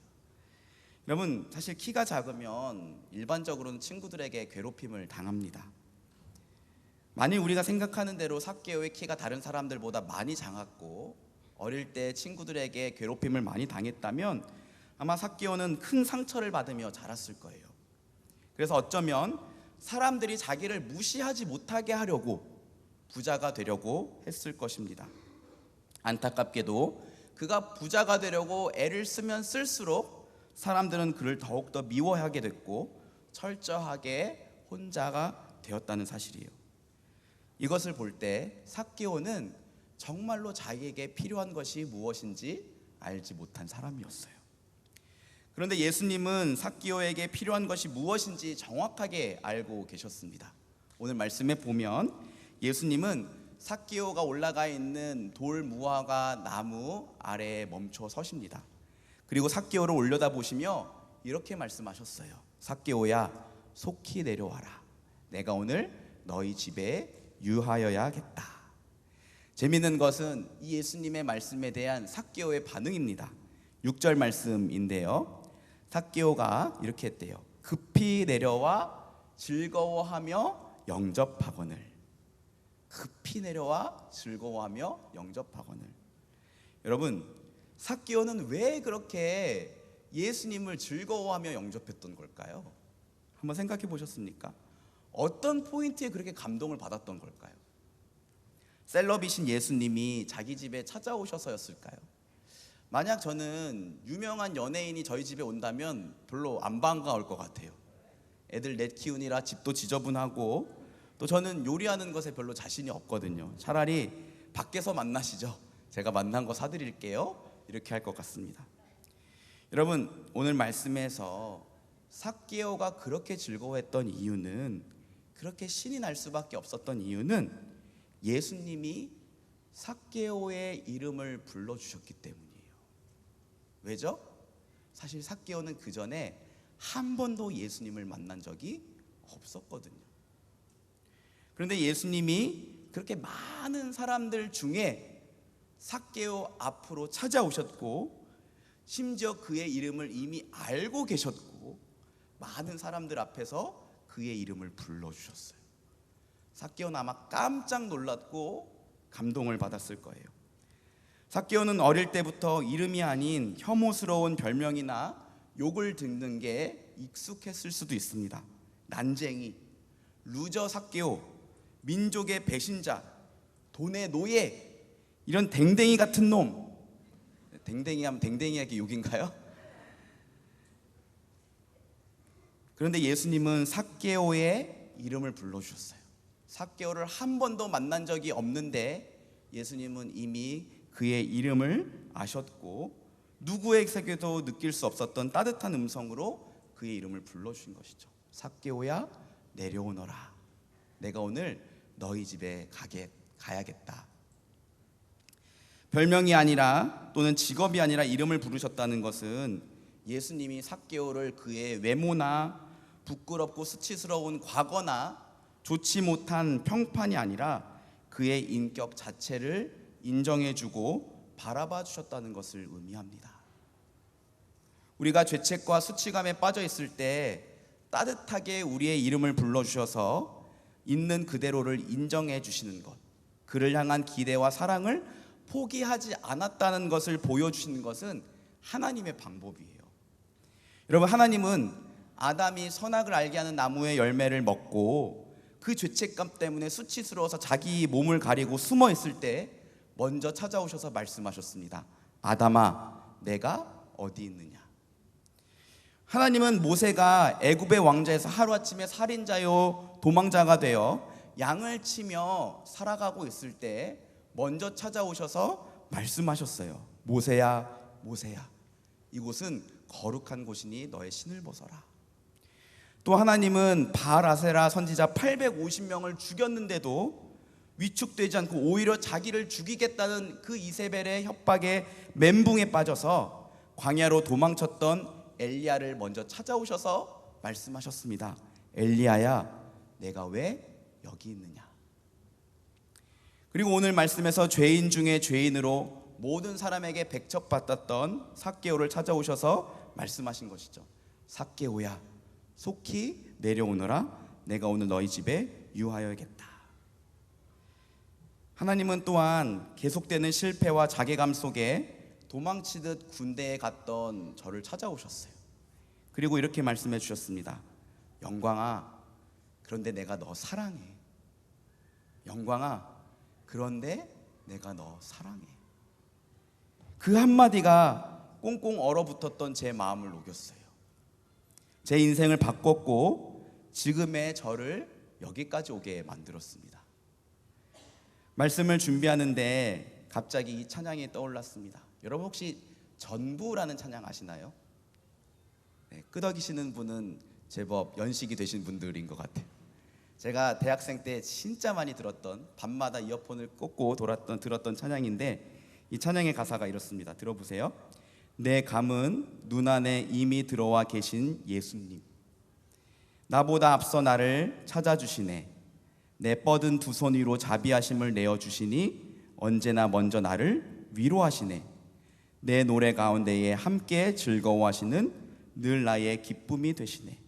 여러분, 사실 키가 작으면 일반적으로는 친구들에게 괴롭힘을 당합니다. 만일 우리가 생각하는 대로 삭개오의 키가 다른 사람들보다 많이 작았고 어릴 때 친구들에게 괴롭힘을 많이 당했다면 아마 삭개오는 큰 상처를 받으며 자랐을 거예요. 그래서 어쩌면 사람들이 자기를 무시하지 못하게 하려고 부자가 되려고 했을 것입니다. 안타깝게도 그가 부자가 되려고 애를 쓰면 쓸수록 사람들은 그를 더욱더 미워하게 됐고 철저하게 혼자가 되었다는 사실이에요. 이것을 볼 때 삭개오는 정말로 자기에게 필요한 것이 무엇인지 알지 못한 사람이었어요. 그런데 예수님은 삭개오에게 필요한 것이 무엇인지 정확하게 알고 계셨습니다. 오늘 말씀에 보면 예수님은 삭개오가 올라가 있는 돌 무화과 나무 아래에 멈춰 서십니다. 그리고 삭개오를 올려다보시며 이렇게 말씀하셨어요. 삭개오야, 속히 내려와라. 내가 오늘 너희 집에 유하여야겠다. 재미있는 것은 이 예수님의 말씀에 대한 삭개오의 반응입니다. 6절 말씀인데요. 삭개오가 이렇게 했대요. 급히 내려와 즐거워하며 영접하거늘. 급히 내려와 즐거워하며 영접하거늘. 여러분, 삭개오는 왜 그렇게 예수님을 즐거워하며 영접했던 걸까요? 한번 생각해 보셨습니까? 어떤 포인트에 그렇게 감동을 받았던 걸까요? 셀럽이신 예수님이 자기 집에 찾아오셔서였을까요? 만약 저는 유명한 연예인이 저희 집에 온다면 별로 안 반가울 것 같아요. 애들 넷 키우느라 집도 지저분하고 또 저는 요리하는 것에 별로 자신이 없거든요. 차라리 밖에서 만나시죠. 제가 만난 거 사드릴게요. 이렇게 할 것 같습니다. 여러분, 오늘 말씀에서 삭개오가 그렇게 즐거워했던 이유는, 그렇게 신이 날 수밖에 없었던 이유는 예수님이 삭개오의 이름을 불러주셨기 때문이에요. 왜죠? 사실 삭개오는 그 전에 한 번도 예수님을 만난 적이 없었거든요. 그런데 예수님이 그렇게 많은 사람들 중에 삭개오 앞으로 찾아오셨고, 심지어 그의 이름을 이미 알고 계셨고, 많은 사람들 앞에서 그의 이름을 불러주셨어요. 삭개오는 아마 깜짝 놀랐고 감동을 받았을 거예요. 삭개오는 어릴 때부터 이름이 아닌 혐오스러운 별명이나 욕을 듣는 게 익숙했을 수도 있습니다. 난쟁이, 루저 삭개오, 민족의 배신자, 돈의 노예, 이런 댕댕이 같은 놈. 댕댕이 하면 댕댕이에게 욕인가요? 그런데 예수님은 삭개오의 이름을 불러주셨어요. 삭개오를 한 번도 만난 적이 없는데 예수님은 이미 그의 이름을 아셨고, 누구에게도 느낄 수 없었던 따뜻한 음성으로 그의 이름을 불러주신 것이죠. 삭개오야, 내려오너라. 내가 오늘 너희 집에 가야겠다. 별명이 아니라 또는 직업이 아니라 이름을 부르셨다는 것은 예수님이 삭개오를 그의 외모나 부끄럽고 수치스러운 과거나 좋지 못한 평판이 아니라 그의 인격 자체를 인정해주고 바라봐 주셨다는 것을 의미합니다. 우리가 죄책과 수치감에 빠져 있을 때 따뜻하게 우리의 이름을 불러주셔서 있는 그대로를 인정해 주시는 것, 그를 향한 기대와 사랑을 포기하지 않았다는 것을 보여주시는 것은 하나님의 방법이에요. 여러분, 하나님은 아담이 선악을 알게 하는 나무의 열매를 먹고 그 죄책감 때문에 수치스러워서 자기 몸을 가리고 숨어 있을 때 먼저 찾아오셔서 말씀하셨습니다. 아담아, 내가 어디 있느냐? 하나님은 모세가 애굽의 왕자에서 하루아침에 살인자요 도망자가 되어 양을 치며 살아가고 있을 때 먼저 찾아오셔서 말씀하셨어요. 모세야, 모세야, 이곳은 거룩한 곳이니 너의 신을 벗어라. 또 하나님은 바알 아세라 선지자 850명을 죽였는데도 위축되지 않고 오히려 자기를 죽이겠다는 그 이세벨의 협박에 멘붕에 빠져서 광야로 도망쳤던 엘리야를 먼저 찾아오셔서 말씀하셨습니다. 엘리야야, 내가 왜 여기 있느냐? 그리고 오늘 말씀에서 죄인 중에 죄인으로 모든 사람에게 백척받았던 삭개오를 찾아오셔서 말씀하신 것이죠. 삭개오야, 속히 내려오너라. 내가 오늘 너희 집에 유하여야겠다. 하나님은 또한 계속되는 실패와 자괴감 속에 도망치듯 군대에 갔던 저를 찾아오셨어요. 그리고 이렇게 말씀해 주셨습니다. 영광아, 그런데 내가 너 사랑해. 영광아, 그런데 내가 너 사랑해. 그 한마디가 꽁꽁 얼어붙었던 제 마음을 녹였어요. 제 인생을 바꿨고 지금의 저를 여기까지 오게 만들었습니다. 말씀을 준비하는데 갑자기 이 찬양이 떠올랐습니다. 여러분 혹시 전부라는 찬양 아시나요? 네, 끄덕이시는 분은 제법 연식이 되신 분들인 것 같아요. 제가 대학생 때 진짜 많이 들었던, 밤마다 이어폰을 꽂고 들었던 찬양인데, 이 찬양의 가사가 이렇습니다. 들어보세요. 내 감은 눈 안에 이미 들어와 계신 예수님, 나보다 앞서 나를 찾아주시네. 내 뻗은 두 손 위로 자비하심을 내어주시니 언제나 먼저 나를 위로하시네. 내 노래 가운데에 함께 즐거워하시는 늘 나의 기쁨이 되시네.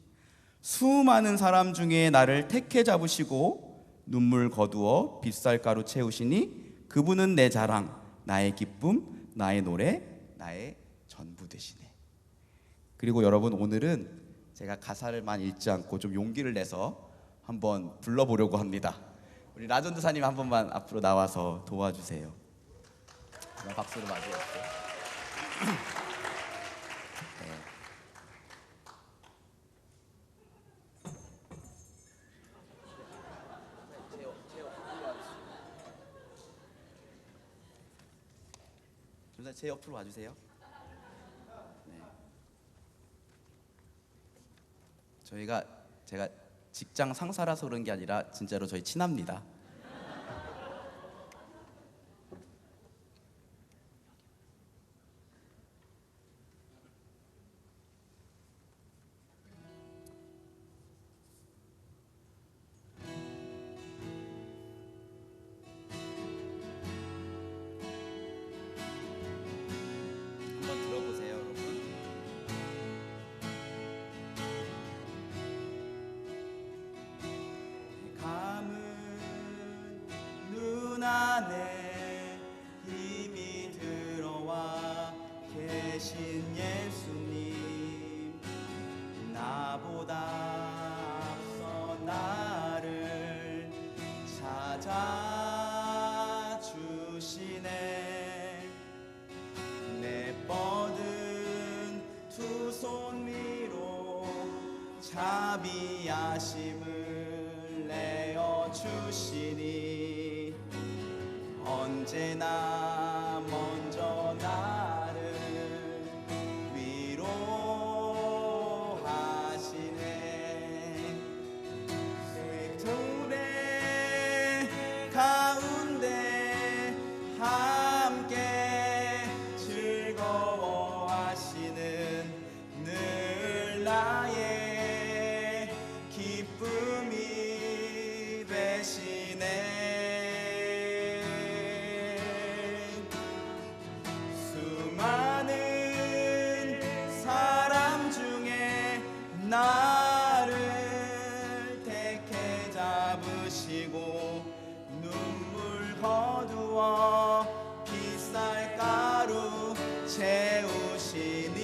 수많은 사람 중에 나를 택해 잡으시고 눈물 거두어 빗살가루 채우시니 그분은 내 자랑, 나의 기쁨, 나의 노래, 나의 전부 되시네. 그리고 여러분, 오늘은 제가 가사를만 읽지 않고 좀 용기를 내서 한번 불러보려고 합니다. 우리 라전드사님 한 번만 앞으로 나와서 도와주세요. 박수로 맞이할게요. 제 옆으로 와주세요. 네. 제가 직장 상사라서 그런 게 아니라 진짜로 저희 친합니다. 한번 들어보세요, 여러분. 감은 눈 안에 힘이 들어와 계신 예수님, 나보다 앞서 나를 찾아주시네. 내 뻗은 두 손 위로 자비하심을 내어주시니 언제나 먼저 나를 위로하시네. 둘의 가운데 함께 즐거워하시는 늘 나의 기쁨이 되시네. 수많은 사람 중에 나를 택해 잡으시고 눈물 거두어 빗살가루 채우시니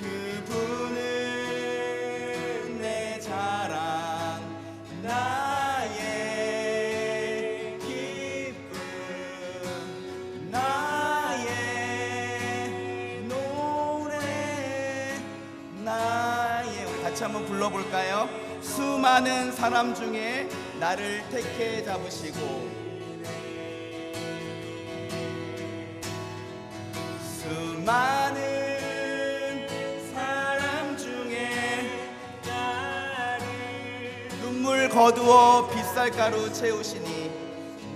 그분은 내 자랑, 나의 기쁨, 나의 노래, 나의. 우리 같이 한번 불러볼까요? 수많은 사람 중에 나를 택해 잡으시고 수많은 사람 중에 나를 눈물 거두어 빗살가루 채우시니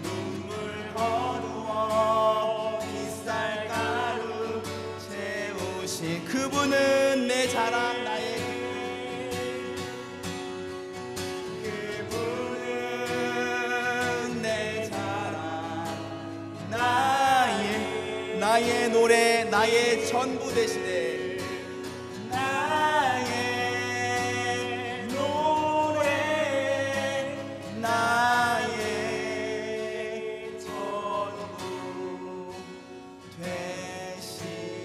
눈물 거두어 빗살가루 채우시 그분은 내 자랑, 나의 나의 노래, 나의 전부 되시네. 나의 노래, 나의 전부 되시네.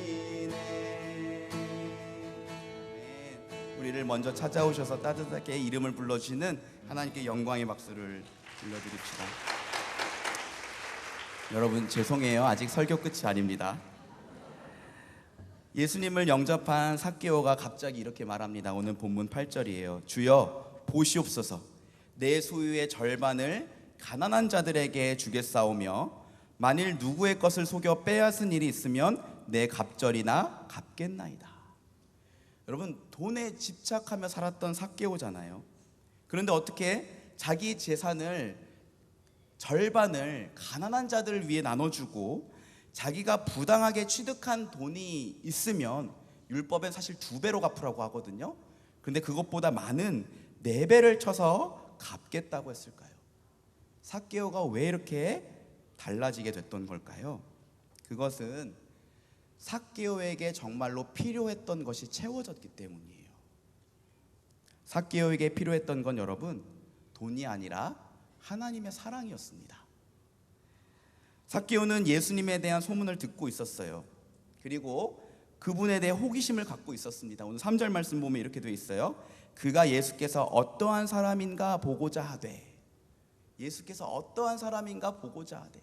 우리를 먼저 찾아오셔서 따뜻하게 이름을 불러주시는 하나님께 영광의 박수를 불러드립시다. 여러분, 죄송해요. 아직 설교 끝이 아닙니다. 예수님을 영접한 삭개오가 갑자기 이렇게 말합니다. 오늘 본문 8절이에요. 주여 보시옵소서, 내 소유의 절반을 가난한 자들에게 주겠사오며 만일 누구의 것을 속여 빼앗은 일이 있으면 내 갑절이나 갚겠나이다. 여러분, 돈에 집착하며 살았던 삭개오잖아요. 그런데 어떻게 자기 재산을 절반을 가난한 자들을 위해 나눠주고 자기가 부당하게 취득한 돈이 있으면 율법엔 사실 2배로 갚으라고 하거든요. 그런데 그것보다 많은 4배를 쳐서 갚겠다고 했을까요? 삭개오가 왜 이렇게 달라지게 됐던 걸까요? 그것은 삭개오에게 정말로 필요했던 것이 채워졌기 때문이에요. 삭개오에게 필요했던 건 여러분, 돈이 아니라 하나님의 사랑이었습니다. 삭개오는 예수님에 대한 소문을 듣고 있었어요. 그리고 그분에 대해 호기심을 갖고 있었습니다. 오늘 3절 말씀 보면 이렇게 되어 있어요. 그가 예수께서 어떠한 사람인가 보고자 하되. 예수께서 어떠한 사람인가 보고자 하되.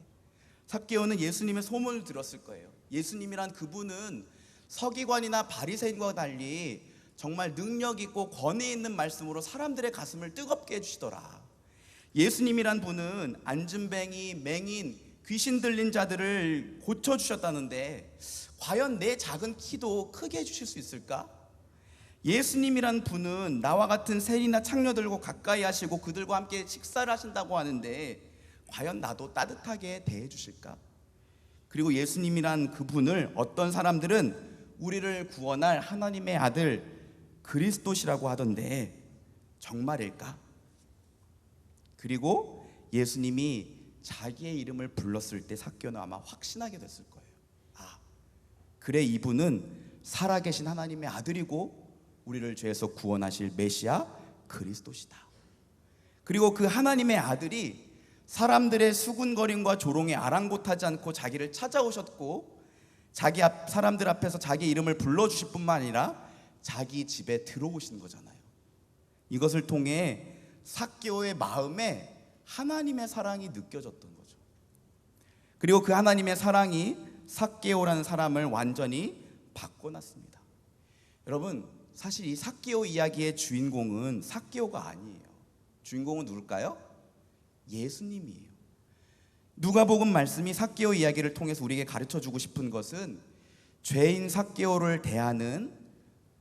삭개오는 예수님의 소문을 들었을 거예요. 예수님이란 그분은 서기관이나 바리새인과 달리 정말 능력 있고 권위 있는 말씀으로 사람들의 가슴을 뜨겁게 해주시더라. 예수님이란 분은 안진뱅이, 맹인, 귀신 들린 자들을 고쳐주셨다는데 과연 내 작은 키도 크게 해주실 수 있을까? 예수님이란 분은 나와 같은 세리나 창녀들과 가까이 하시고 그들과 함께 식사를 하신다고 하는데 과연 나도 따뜻하게 대해주실까? 그리고 예수님이란 그분을 어떤 사람들은 우리를 구원할 하나님의 아들 그리스도시라고 하던데 정말일까? 그리고 예수님이 자기의 이름을 불렀을 때 삭개오는 아마 확신하게 됐을 거예요. 아, 그래, 이분은 살아계신 하나님의 아들이고 우리를 죄에서 구원하실 메시아 그리스도시다. 그리고 그 하나님의 아들이 사람들의 수군거림과 조롱에 아랑곳하지 않고 자기를 찾아오셨고 사람들 앞에서 자기 이름을 불러주실 뿐만 아니라 자기 집에 들어오신 거잖아요. 이것을 통해 삭개오의 마음에 하나님의 사랑이 느껴졌던 거죠. 그리고 그 하나님의 사랑이 삭개오라는 사람을 완전히 바꿔놨습니다. 여러분, 사실 이 삭개오 이야기의 주인공은 삭개오가 아니에요. 주인공은 누굴까요? 예수님이에요. 누가복음 말씀이 삭개오 이야기를 통해서 우리에게 가르쳐주고 싶은 것은 죄인 삭개오를 대하는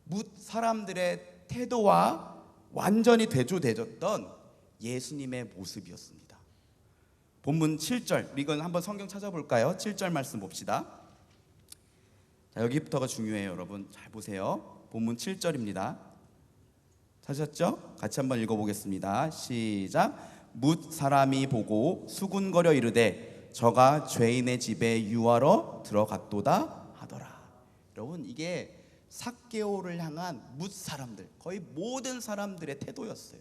뭇 사람들의 태도와 완전히 대조되었던 예수님의 모습이었습니다. 본문 7절, 이건 한번 성경 찾아볼까요? 7절 말씀 봅시다. 자, 여기부터가 중요해요. 여러분 잘 보세요. 본문 7절입니다. 찾으셨죠? 같이 한번 읽어보겠습니다. 시작. 뭇 사람이 보고 수군거려 이르되 저가 죄인의 집에 유하러 들어갔도다 하더라. 여러분, 이게 삭개오를 향한 뭇 사람들, 거의 모든 사람들의 태도였어요.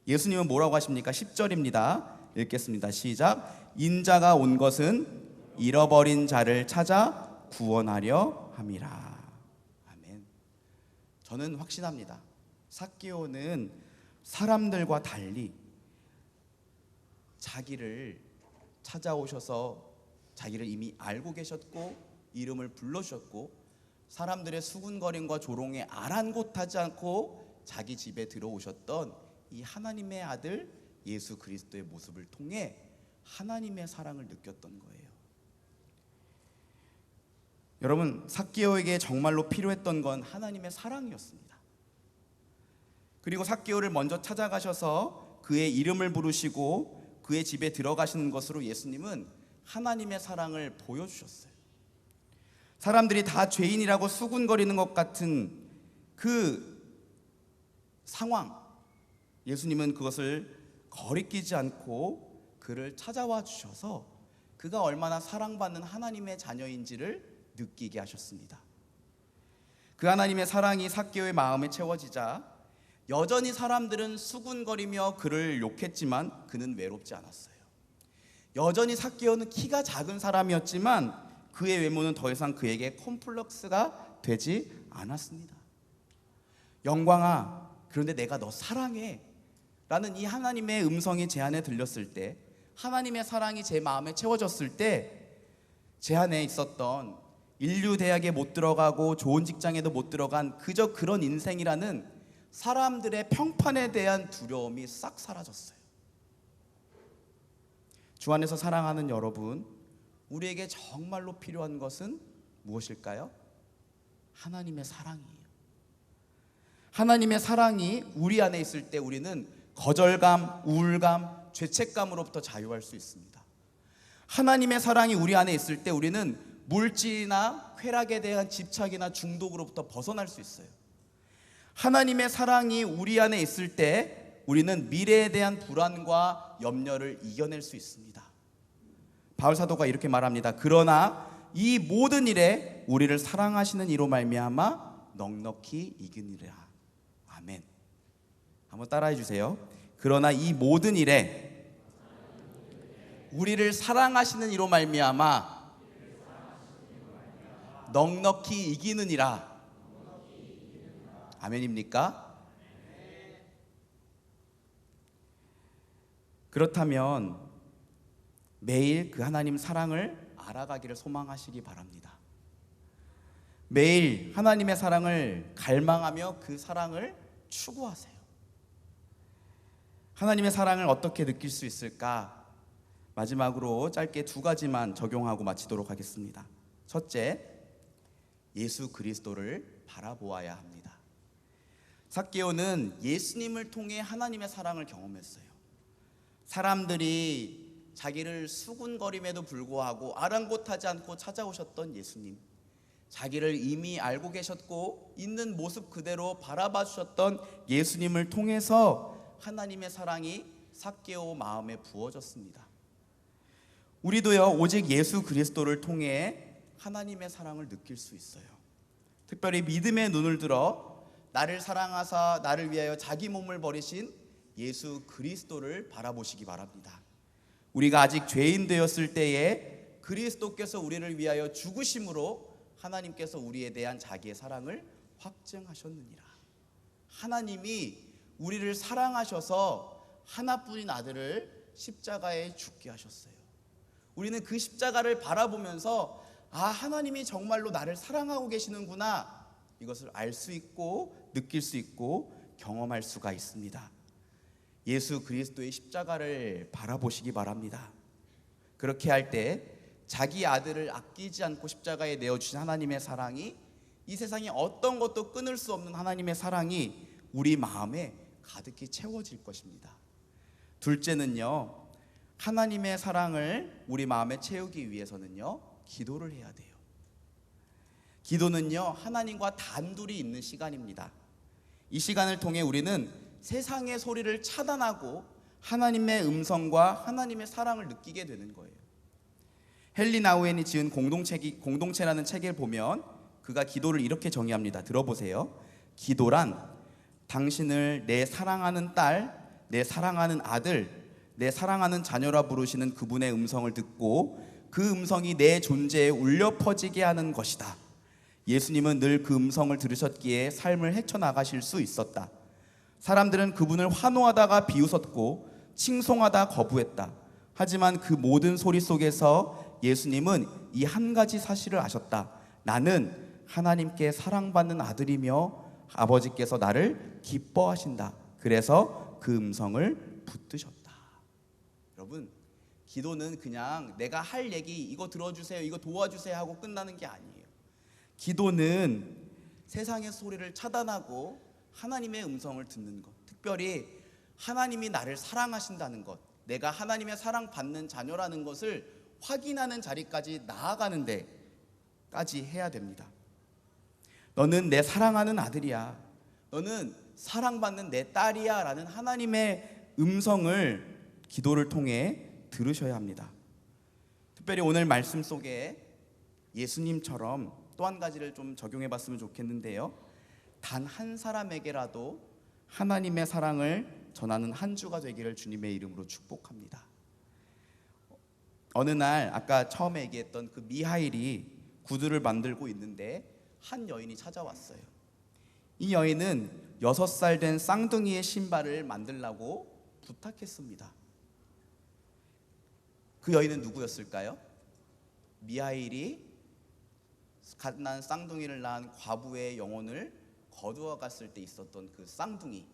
예수님은 뭐라고 하십니까? 10절입니다. 읽겠습니다. 시작. 인자가 온 것은 잃어버린 자를 찾아 구원하려 함이라. 아멘. 저는 확신합니다. 삭개오는 사람들과 달리 자기를 찾아오셔서 자기를 이미 알고 계셨고 이름을 불러주셨고 사람들의 수군거림과 조롱에 아랑곳하지 않고 자기 집에 들어오셨던 이 하나님의 아들 예수 그리스도의 모습을 통해 하나님의 사랑을 느꼈던 거예요. 여러분, 삭개오에게 정말로 필요했던 건 하나님의 사랑이었습니다. 그리고 삭개오를 먼저 찾아가셔서 그의 이름을 부르시고 그의 집에 들어가시는 것으로 예수님은 하나님의 사랑을 보여주셨어요. 사람들이 다 죄인이라고 수군거리는 것 같은 그 상황, 예수님은 그것을 거리끼지 않고 그를 찾아와 주셔서 그가 얼마나 사랑받는 하나님의 자녀인지를 느끼게 하셨습니다. 그 하나님의 사랑이 삭개오의 마음에 채워지자 여전히 사람들은 수군거리며 그를 욕했지만 그는 외롭지 않았어요. 여전히 삭개오는 키가 작은 사람이었지만 그의 외모는 더 이상 그에게 콤플렉스가 되지 않았습니다. 영광아, 그런데 내가 너 사랑해 라는 이 하나님의 음성이 제 안에 들렸을 때, 하나님의 사랑이 제 마음에 채워졌을 때 제 안에 있었던 인류 대학에 못 들어가고 좋은 직장에도 못 들어간 그저 그런 인생이라는 사람들의 평판에 대한 두려움이 싹 사라졌어요. 주 안에서 사랑하는 여러분, 우리에게 정말로 필요한 것은 무엇일까요? 하나님의 사랑이에요. 하나님의 사랑이 우리 안에 있을 때 우리는 거절감, 우울감, 죄책감으로부터 자유할 수 있습니다. 하나님의 사랑이 우리 안에 있을 때 우리는 물질이나 쾌락에 대한 집착이나 중독으로부터 벗어날 수 있어요. 하나님의 사랑이 우리 안에 있을 때 우리는 미래에 대한 불안과 염려를 이겨낼 수 있습니다. 바울 사도가 이렇게 말합니다. 그러나 이 모든 일에 우리를 사랑하시는 이로 말미암아 넉넉히 이기느니라. 아멘. 한번 따라해 주세요. 그러나 이 모든 일에 우리를 사랑하시는 이로 말미암아 넉넉히 이기느니라. 아멘입니까? 그렇다면 매일 그 하나님 사랑을 알아가기를 소망하시기 바랍니다. 매일 하나님의 사랑을 갈망하며 그 사랑을 추구하세요. 하나님의 사랑을 어떻게 느낄 수 있을까? 마지막으로 짧게 두 가지만 적용하고 마치도록 하겠습니다. 첫째, 예수 그리스도를 바라보아야 합니다. 삭개오는 예수님을 통해 하나님의 사랑을 경험했어요. 사람들이 자기를 수군거림에도 불구하고 아랑곳하지 않고 찾아오셨던 예수님, 자기를 이미 알고 계셨고 있는 모습 그대로 바라봐 주셨던 예수님을 통해서 하나님의 사랑이 삭개오 마음에 부어졌습니다. 우리도요, 오직 예수 그리스도를 통해 하나님의 사랑을 느낄 수 있어요. 특별히 믿음의 눈을 들어 나를 사랑하사 나를 위하여 자기 몸을 버리신 예수 그리스도를 바라보시기 바랍니다. 우리가 아직 죄인 되었을 때에 그리스도께서 우리를 위하여 죽으심으로 하나님께서 우리에 대한 자기의 사랑을 확증하셨느니라. 하나님이 우리를 사랑하셔서 하나뿐인 아들을 십자가에 죽게 하셨어요. 우리는 그 십자가를 바라보면서 하나님이 정말로 나를 사랑하고 계시는구나, 이것을 알 수 있고 느낄 수 있고 경험할 수가 있습니다. 예수 그리스도의 십자가를 바라보시기 바랍니다. 그렇게 할 때 자기 아들을 아끼지 않고 십자가에 내어주신 하나님의 사랑이, 이 세상에 어떤 것도 끊을 수 없는 하나님의 사랑이 우리 마음에 가득히 채워질 것입니다. 둘째는요, 하나님의 사랑을 우리 마음에 채우기 위해서는요, 기도를 해야 돼요. 기도는요, 하나님과 단둘이 있는 시간입니다. 이 시간을 통해 우리는 세상의 소리를 차단하고 하나님의 음성과 하나님의 사랑을 느끼게 되는 거예요. 헨리 나우엔이 지은 공동체라는 책을 보면 그가 기도를 이렇게 정의합니다. 들어보세요. 기도란 당신을 내 사랑하는 딸, 내 사랑하는 아들, 내 사랑하는 자녀라 부르시는 그분의 음성을 듣고 그 음성이 내 존재에 울려 퍼지게 하는 것이다. 예수님은 늘 그 음성을 들으셨기에 삶을 헤쳐나가실 수 있었다. 사람들은 그분을 환호하다가 비웃었고 칭송하다 거부했다. 하지만 그 모든 소리 속에서 예수님은 이 한 가지 사실을 아셨다. 나는 하나님께 사랑받는 아들이며 아버지께서 나를 기뻐하신다. 그래서 그 음성을 붙드셨다. 여러분, 기도는 그냥 내가 할 얘기 이거 들어주세요, 이거 도와주세요 하고 끝나는 게 아니에요. 기도는 세상의 소리를 차단하고 하나님의 음성을 듣는 것, 특별히 하나님이 나를 사랑하신다는 것, 내가 하나님의 사랑받는 자녀라는 것을 확인하는 자리까지 나아가는 데까지 해야 됩니다. 너는 내 사랑하는 아들이야, 너는 사랑받는 내 딸이야 라는 하나님의 음성을 기도를 통해 들으셔야 합니다. 특별히 오늘 말씀 속에 예수님처럼 또 한 가지를 좀 적용해 봤으면 좋겠는데요, 단 한 사람에게라도 하나님의 사랑을 전하는 한 주가 되기를 주님의 이름으로 축복합니다. 어느 날 아까 처음에 얘기했던 그 미하일이 구두를 만들고 있는데 한 여인이 찾아왔어요. 이 여인은 6살 된 쌍둥이의 신발을 만들라고 부탁했습니다. 그 여인은 누구였을까요? 미하일이 갓난 쌍둥이를 낳은 과부의 영혼을 거두어 갔을 때 있었던 그 쌍둥이,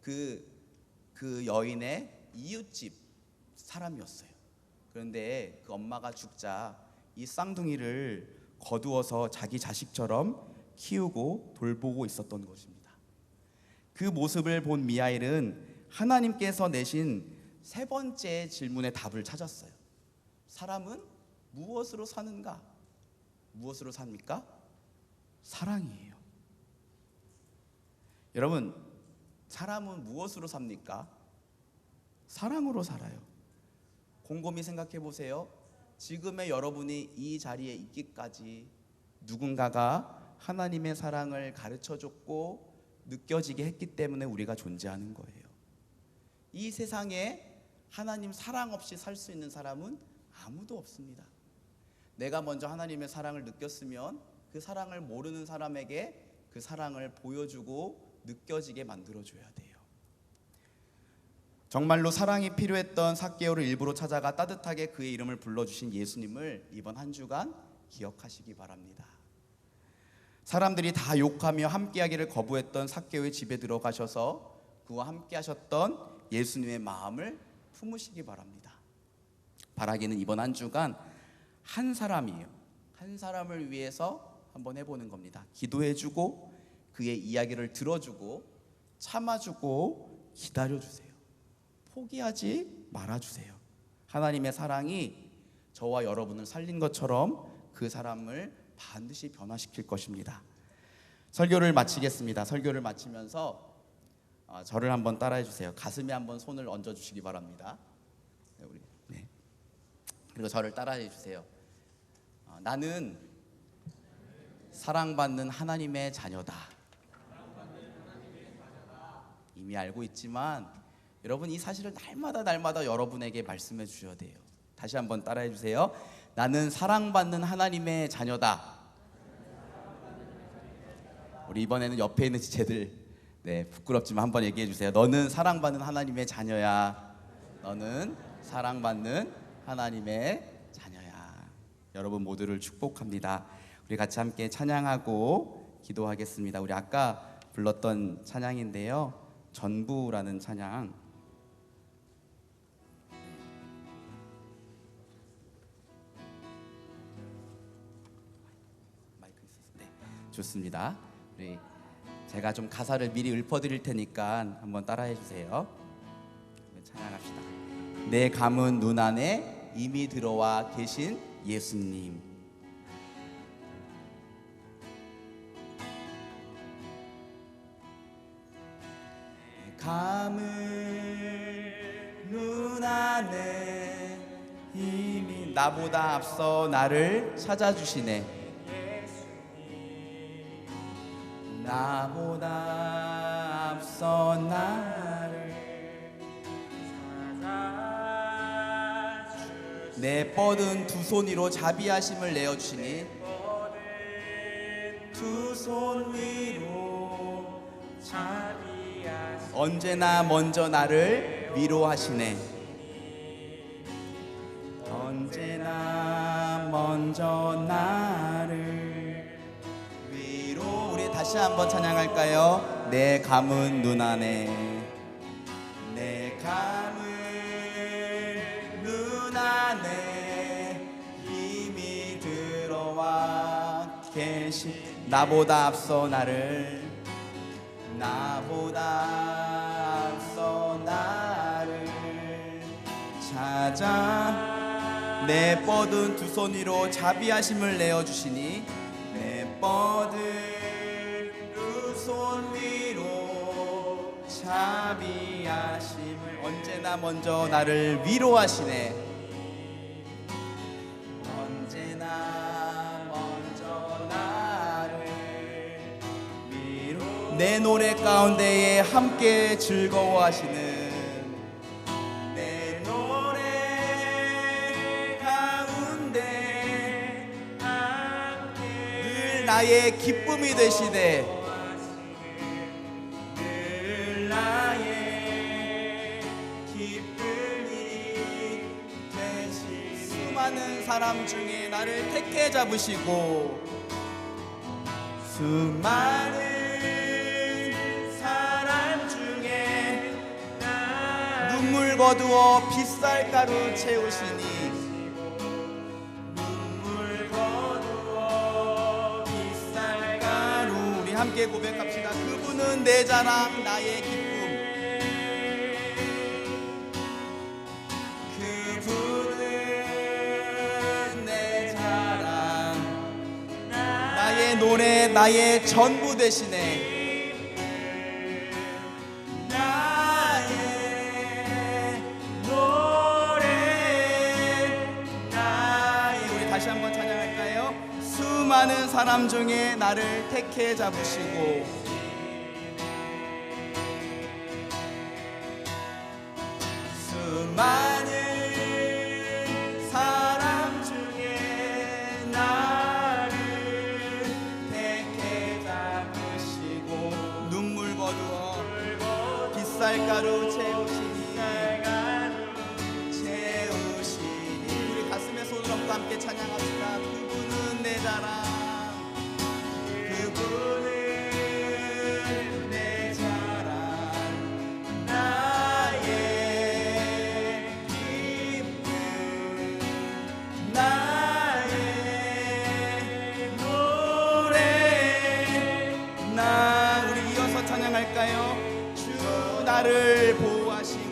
그 여인의 이웃집 사람이었어요. 그런데 그 엄마가 죽자 이 쌍둥이를 거두어서 자기 자식처럼 키우고 돌보고 있었던 것입니다. 그 모습을 본 미하일은 하나님께서 내신 세 번째 질문의 답을 찾았어요. 사람은 무엇으로 사는가? 무엇으로 삽니까? 사랑이에요. 여러분, 사람은 무엇으로 삽니까? 사랑으로 살아요. 곰곰이 생각해 보세요. 지금의 여러분이 이 자리에 있기까지 누군가가 하나님의 사랑을 가르쳐줬고 느껴지게 했기 때문에 우리가 존재하는 거예요. 이 세상에 하나님 사랑 없이 살 수 있는 사람은 아무도 없습니다. 내가 먼저 하나님의 사랑을 느꼈으면 그 사랑을 모르는 사람에게 그 사랑을 보여주고 느껴지게 만들어줘야 돼요. 정말로 사랑이 필요했던 삭개오를 일부러 찾아가 따뜻하게 그의 이름을 불러주신 예수님을 이번 한 주간 기억하시기 바랍니다. 사람들이 다 욕하며 함께하기를 거부했던 삭개오의 집에 들어가셔서 그와 함께하셨던 예수님의 마음을 품으시기 바랍니다. 바라기는 이번 한 주간 한 사람이에요. 한 사람을 위해서 한번 해보는 겁니다. 기도해주고 그의 이야기를 들어주고 참아주고 기다려주세요. 포기하지 말아주세요. 하나님의 사랑이 저와 여러분을 살린 것처럼 그 사람을 반드시 변화시킬 것입니다. 설교를 마치겠습니다. 설교를 마치면서 저를 한번 따라해 주세요. 가슴에 한번 손을 얹어 주시기 바랍니다. 네. 그리고 저를 따라해 주세요. 나는 사랑받는 하나님의 자녀다. 이미 알고 있지만 여러분 이 사실을 날마다 여러분에게 말씀해 주셔야 돼요. 다시 한번 따라해 주세요. 나는 사랑받는 하나님의 자녀다. 우리 이번에는 옆에 있는 지체들 부끄럽지만 한번 얘기해 주세요. 너는 사랑받는 하나님의 자녀야. 너는 사랑받는 하나님의 자녀야. 여러분 모두를 축복합니다. 우리 같이 함께 찬양하고 기도하겠습니다. 우리 아까 불렀던 찬양인데요, 전부라는 찬양. 마이크 있었어요. 네, 좋습니다. 우리 제가 좀 가사를 미리 읊어드릴 테니까 한번 따라해 주세요. 찬양합시다. 내 감은 눈 안에 이미 들어와 계신 예수님. 내 감은 눈 안에 이미 나보다 앞서 나를 찾아주시네. 나보다 앞서 나를 내 뻗은 두 손 위로 자비하심을 내어주시니 두 손 위로 언제나 먼저 나를 위로하시네. 언제나 먼저 나를 다시 한번 찬양할까요? 내 감은 눈 안에 내 감은 눈 안에 이미 들어와 계신 나보다 앞서 나를 찾아 내 뻗은 두 손 위로 자비하심을 내어주시니 내 뻗은 손 위로 자비하심을 언제나 먼저 나를 위로하시네. 언제나 먼저 나를 위로 내 노래 가운데에 함께 즐거워하시는 내 노래 가운데 함께 늘 나의 기쁨이 되시네. 수많은 사람 중에 나를 택해 잡으시고 수많은 사람 중에 눈물 거두어 빗살가루 채우시니 눈물 거두어 빗살가루 우리 함께 고백합시다. 그분은 내 자랑 나의 기쁨 노래 나의 전부 되시네. 나의 노래 나의 찬양할까요? 수많은 사람 중에 나를 택해 잡으시고 수많은 사람 중에 나를 택해 잡으시고 눈물 거두어 빗살가루 채우시니 우리 가슴에 손을 얹고 함께 찬양합시다. 그분은 내 자랑, 그분은 내 자랑, 나의 기쁨, 나의 노래. 우리 이어서 찬양할까요? 주 나를 보호하시고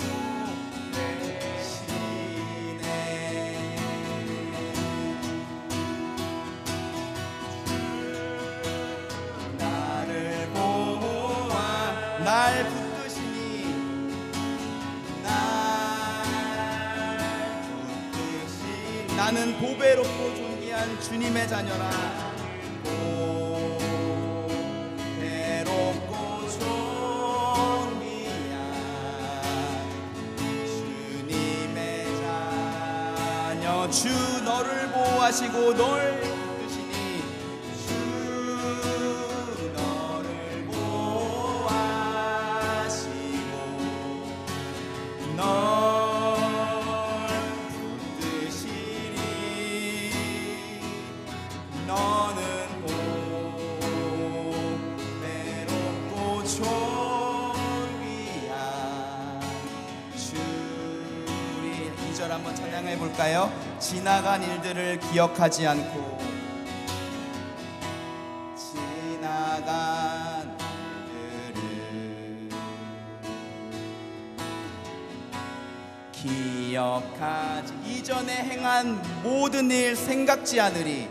날 붙드시니 나는 보배롭고 존귀한 주님의 자녀라. 보배롭고 존귀한 주님의 자녀. 주 너를 보호하시고 널 붙드시니 주 너를 보호하시고 널 붙드시니 너는 보배롭고 존귀한 주. 우리 2절 한번 찬양해 볼까요? 지나간 일들을 기억하지 않고 지나간 일들을 기억하지 이전에 행한 모든 일 생각지 않으리.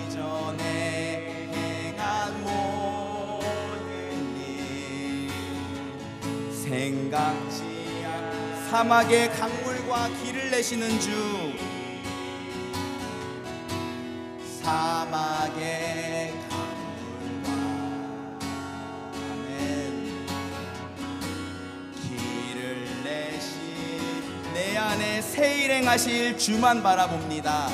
이전에 행한 모든 일 생각지 사막의 강물과 길을 내시는 주. 사막의 강물과 아멘 길을 내시 내 안에 새 일행하실 주만 바라봅니다.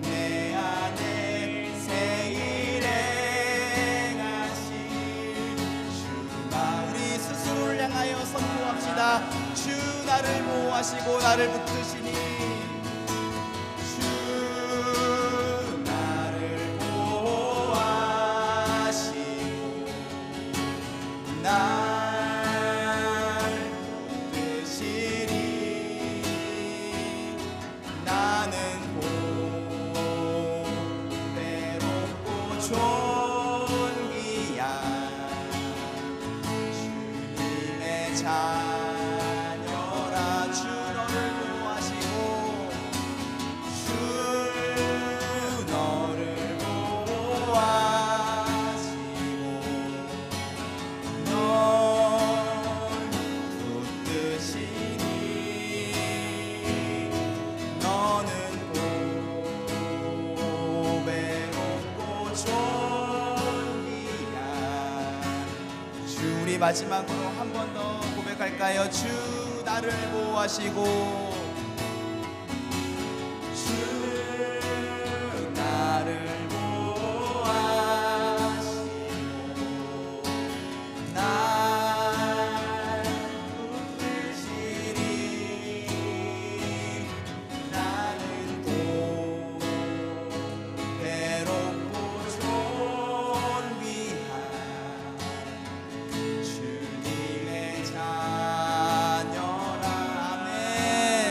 내 안에 새 일행하실 주만. 우리 스스로를 향하여 선포합시다. 주 나를 보호하시고 나를 붙드시니 주 나를 보호하시고 날 붙드시니 나는 보배롭고 존귀한 주님의 자녀라. 주 너를 보호하시고 주 너를 보호하시고 널 붙드시니 너는 보배롭고 존귀한 주. 우리 마지막으로 한 번 더 고백할까요? 주 나를 보호하시고 주 나를 보호하시고 날 붙드시니 나는 보배롭고 존귀한 주님의 자녀라. 아멘.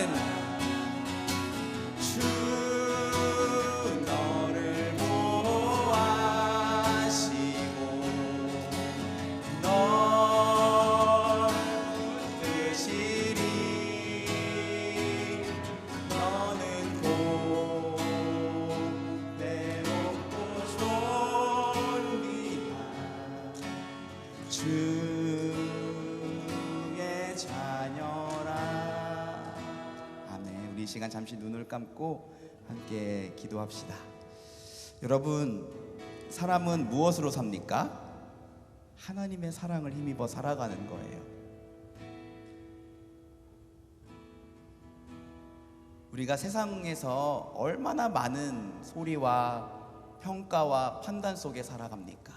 시간 잠시 눈을 감고 함께 기도합시다. 여러분, 사람은 무엇으로 삽니까? 하나님의 사랑을 힘입어 살아가는 거예요. 우리가 세상에서 얼마나 많은 소리와 평가와 판단 속에 살아갑니까?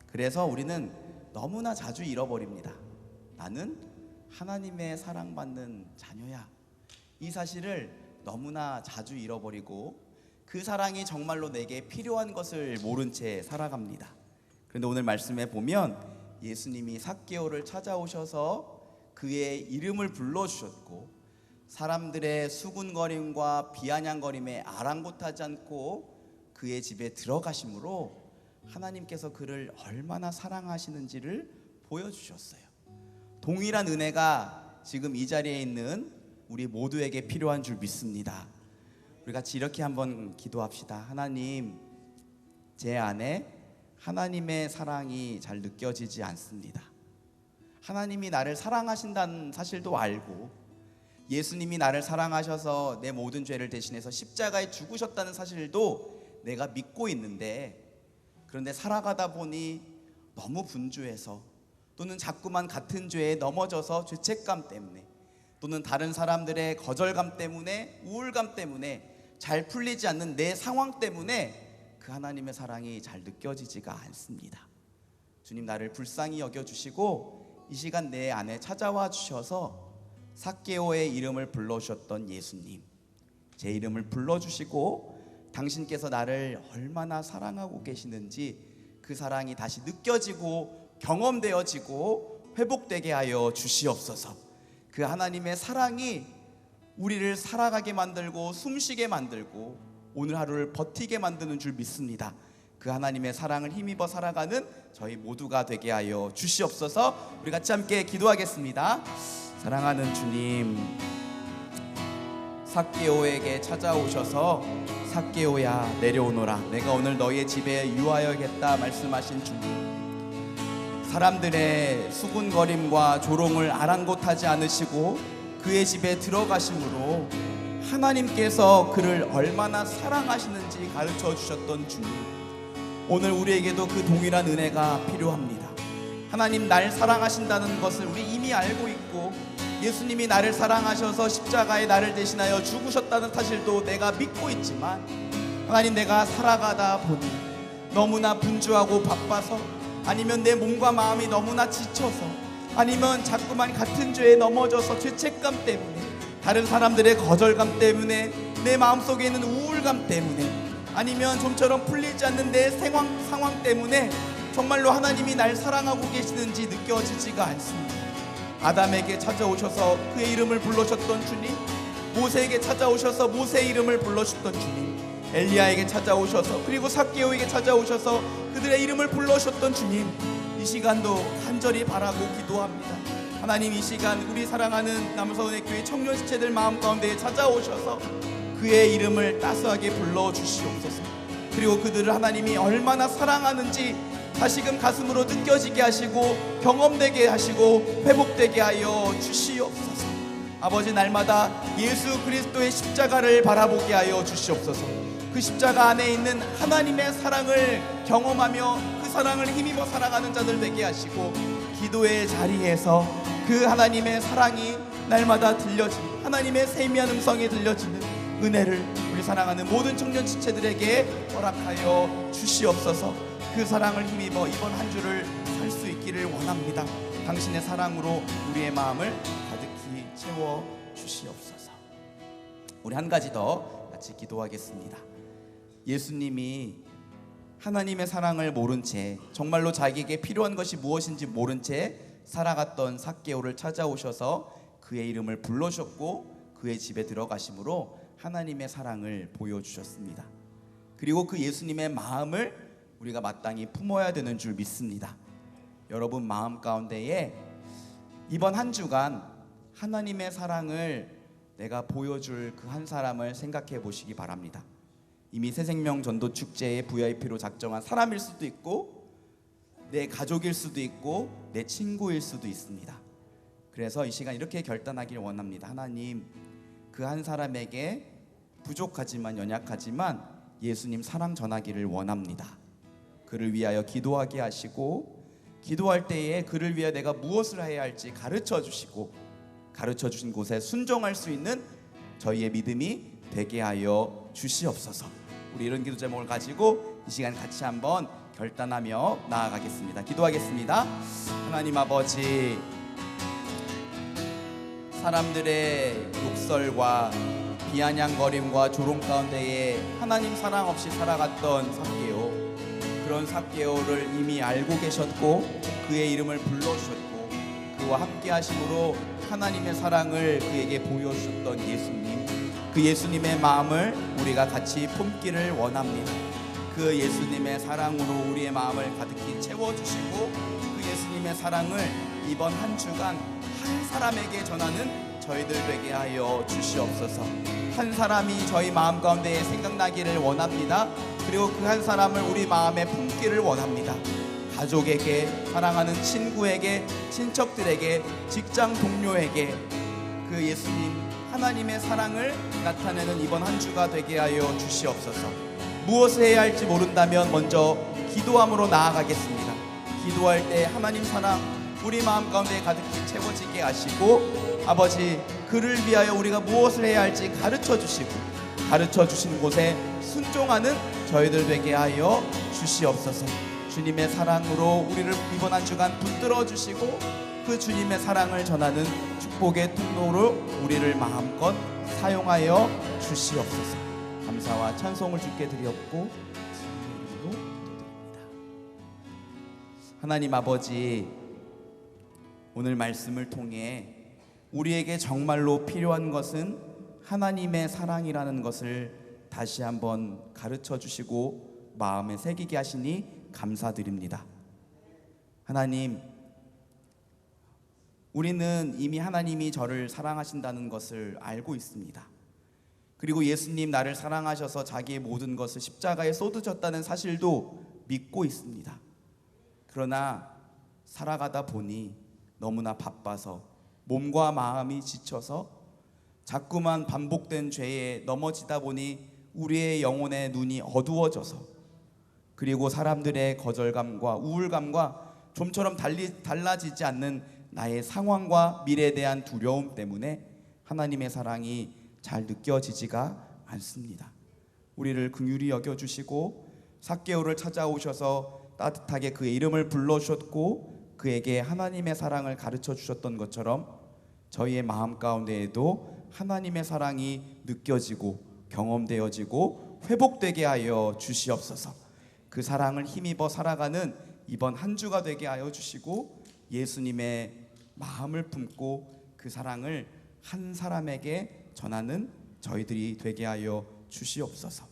그래서 우리는 너무나 자주 잃어버립니다. 나는 하나님의 사랑받는 자녀야. 이 사실을 너무나 자주 잃어버리고 그 사랑이 정말로 내게 필요한 것을 모른 채 살아갑니다. 그런데 오늘 말씀에 보면 예수님이 삭개오를 찾아오셔서 그의 이름을 불러주셨고 사람들의 수군거림과 비아냥거림에 아랑곳하지 않고 그의 집에 들어가심으로 하나님께서 그를 얼마나 사랑하시는지를 보여주셨어요. 동일한 은혜가 지금 이 자리에 있는 우리 모두에게 필요한 줄 믿습니다. 우리 같이 이렇게 한번 기도합시다. 하나님, 제 안에 하나님의 사랑이 잘 느껴지지 않습니다. 하나님이 나를 사랑하신다는 사실도 알고 예수님이 나를 사랑하셔서 내 모든 죄를 대신해서 십자가에 죽으셨다는 사실도 내가 믿고 있는데, 그런데 살아가다 보니 너무 분주해서 또는 자꾸만 같은 죄에 넘어져서 죄책감 때문에 또는 다른 사람들의 거절감 때문에 우울감 때문에 잘 풀리지 않는 내 상황 때문에 그 하나님의 사랑이 잘 느껴지지가 않습니다. 주님, 나를 불쌍히 여겨주시고 이 시간 내 안에 찾아와 주셔서 삭개오의 이름을 불러주셨던 예수님, 제 이름을 불러주시고 당신께서 나를 얼마나 사랑하고 계시는지 그 사랑이 다시 느껴지고 경험되어지고 회복되게 하여 주시옵소서. 그 하나님의 사랑이 우리를 살아가게 만들고 숨쉬게 만들고 오늘 하루를 버티게 만드는 줄 믿습니다. 그 하나님의 사랑을 힘입어 살아가는 저희 모두가 되게 하여 주시옵소서. 우리 같이 함께 기도하겠습니다. 사랑하는 주님, 삭개오에게 찾아오셔서 삭개오야 내려오너라, 내가 오늘 너의 집에 유하여야겠다 말씀하신 주님, 사람들의 수군거림과 조롱을 아랑곳하지 않으시고 그의 집에 들어가심으로 하나님께서 그를 얼마나 사랑하시는지 가르쳐 주셨던 주님, 오늘 우리에게도 그 동일한 은혜가 필요합니다. 하나님, 날 사랑하신다는 것을 우리 이미 알고 있고 예수님이 나를 사랑하셔서 십자가에 나를 대신하여 죽으셨다는 사실도 내가 믿고 있지만 하나님, 내가 살아가다 보니 너무나 분주하고 바빠서 아니면 내 몸과 마음이 너무나 지쳐서 아니면 자꾸만 같은 죄에 넘어져서 죄책감 때문에 다른 사람들의 거절감 때문에 내 마음속에 있는 우울감 때문에 아니면 좀처럼 풀리지 않는 내 상황 때문에 정말로 하나님이 날 사랑하고 계시는지 느껴지지가 않습니다. 아담에게 찾아오셔서 그의 이름을 불러주셨던 주님, 모세에게 찾아오셔서 모세의 이름을 불러주셨던 주님, 엘리야에게 찾아오셔서 그리고 삭개오에게 찾아오셔서 그들의 이름을 불러주셨던 주님, 이 시간도 간절히 바라고 기도합니다. 하나님, 이 시간 우리 사랑하는 남서원의 교회 청년 지체들 마음 가운데에 찾아오셔서 그의 이름을 따스하게 불러주시옵소서. 그리고 그들을 하나님이 얼마나 사랑하는지 다시금 가슴으로 느껴지게 하시고 경험되게 하시고 회복되게 하여 주시옵소서. 아버지, 날마다 예수 그리스도의 십자가를 바라보게 하여 주시옵소서. 그 십자가 안에 있는 하나님의 사랑을 경험하며 그 사랑을 힘입어 살아가는 자들 되게 하시고 기도의 자리에서 그 하나님의 사랑이 날마다 들려지는 하나님의 세미한 음성이 들려지는 은혜를 우리 사랑하는 모든 청년 지체들에게 허락하여 주시옵소서. 그 사랑을 힘입어 이번 한 주를 살 수 있기를 원합니다. 당신의 사랑으로 우리의 마음을 가득히 채워 주시옵소서. 우리 한 가지 더 같이 기도하겠습니다. 예수님이 하나님의 사랑을 모른 채 정말로 자기에게 필요한 것이 무엇인지 모른 채 살아갔던 삭개오를 찾아오셔서 그의 이름을 불러주셨고 그의 집에 들어가심으로 하나님의 사랑을 보여주셨습니다. 그리고 그 예수님의 마음을 우리가 마땅히 품어야 되는 줄 믿습니다. 여러분 마음 가운데에 이번 한 주간 하나님의 사랑을 내가 보여줄 그 한 사람을 생각해 보시기 바랍니다. 이미 새생명 전도 축제의 VIP로 작정한 사람일 수도 있고 내 가족일 수도 있고 내 친구일 수도 있습니다. 그래서 이 시간 이렇게 결단하기를 원합니다. 하나님, 그 한 사람에게 부족하지만 연약하지만 예수님 사랑 전하기를 원합니다. 그를 위하여 기도하게 하시고, 기도할 때에 그를 위해 내가 무엇을 해야 할지 가르쳐 주시고, 가르쳐 주신 곳에 순종할 수 있는 저희의 믿음이 되게 하여 주시옵소서. 우리 이런 기도 제목을 가지고 이 시간 같이 한번 결단하며 나아가겠습니다. 기도하겠습니다. 하나님 아버지, 사람들의 욕설과 비아냥거림과 조롱 가운데에 하나님 사랑 없이 살아갔던 삭개오, 그런 삭개오를 이미 알고 계셨고 그의 이름을 불러주셨고 그와 함께 하심으로 하나님의 사랑을 그에게 보여주셨던 예수님, 그 예수님의 마음을 우리가 같이 품기를 원합니다. 그 예수님의 사랑으로 우리의 마음을 가득히 채워주시고 그 예수님의 사랑을 이번 한 주간 한 사람에게 전하는 저희들 되게 하여 주시옵소서. 한 사람이 저희 마음 가운데 생각나기를 원합니다. 그리고 그 한 사람을 우리 마음에 품기를 원합니다. 가족에게, 사랑하는 친구에게, 친척들에게, 직장 동료에게 그 예수님 하나님의 사랑을 나타내는 이번 한 주가 되게 하여 주시옵소서. 무엇을 해야 할지 모른다면 먼저 기도함으로 나아가겠습니다. 기도할 때 하나님 사랑 우리 마음 가운데 가득히 채워지게 하시고, 아버지, 그를 위하여 우리가 무엇을 해야 할지 가르쳐 주시고 가르쳐 주신 곳에 순종하는 저희들 되게 하여 주시옵소서. 주님의 사랑으로 우리를 이번 한 주간 붙들어 주시고 그 주님의 사랑을 전하는 축복의 통로로 우리를 마음껏 사용하여 주시옵소서. 감사와 찬송을 주께 드렸고 주님의 이름으로 기도드립니다. 하나님 아버지, 오늘 말씀을 통해 우리에게 정말로 필요한 것은 하나님의 사랑이라는 것을 다시 한번 가르쳐 주시고 마음에 새기게 하시니 감사드립니다. 하나님, 우리는 이미 하나님이 저를 사랑하신다는 것을 알고 있습니다. 그리고 예수님 나를 사랑하셔서 자기의 모든 것을 십자가에 쏟으셨다는 사실도 믿고 있습니다. 그러나 살아가다 보니 너무나 바빠서 몸과 마음이 지쳐서 자꾸만 반복된 죄에 넘어지다 보니 우리의 영혼의 눈이 어두워져서, 그리고 사람들의 거절감과 우울감과 좀처럼 달라지지 않는 나의 상황과 미래에 대한 두려움 때문에 하나님의 사랑이 잘 느껴지지가 않습니다. 우리를 긍휼히 여겨주시고 삭개오를 찾아오셔서 따뜻하게 그의 이름을 불러주셨고 그에게 하나님의 사랑을 가르쳐 주셨던 것처럼 저희의 마음 가운데에도 하나님의 사랑이 느껴지고 경험되어지고 회복되게 하여 주시옵소서. 그 사랑을 힘입어 살아가는 이번 한 주가 되게 하여 주시고 예수님의 마음을 품고 그 사랑을 한 사람에게 전하는 저희들이 되게 하여 주시옵소서.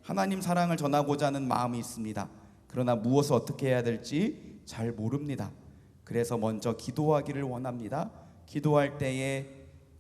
하나님 사랑을 전하고자 하는 마음이 있습니다. 그러나 무엇을 어떻게 해야 될지 잘 모릅니다. 그래서 먼저 기도하기를 원합니다. 기도할 때에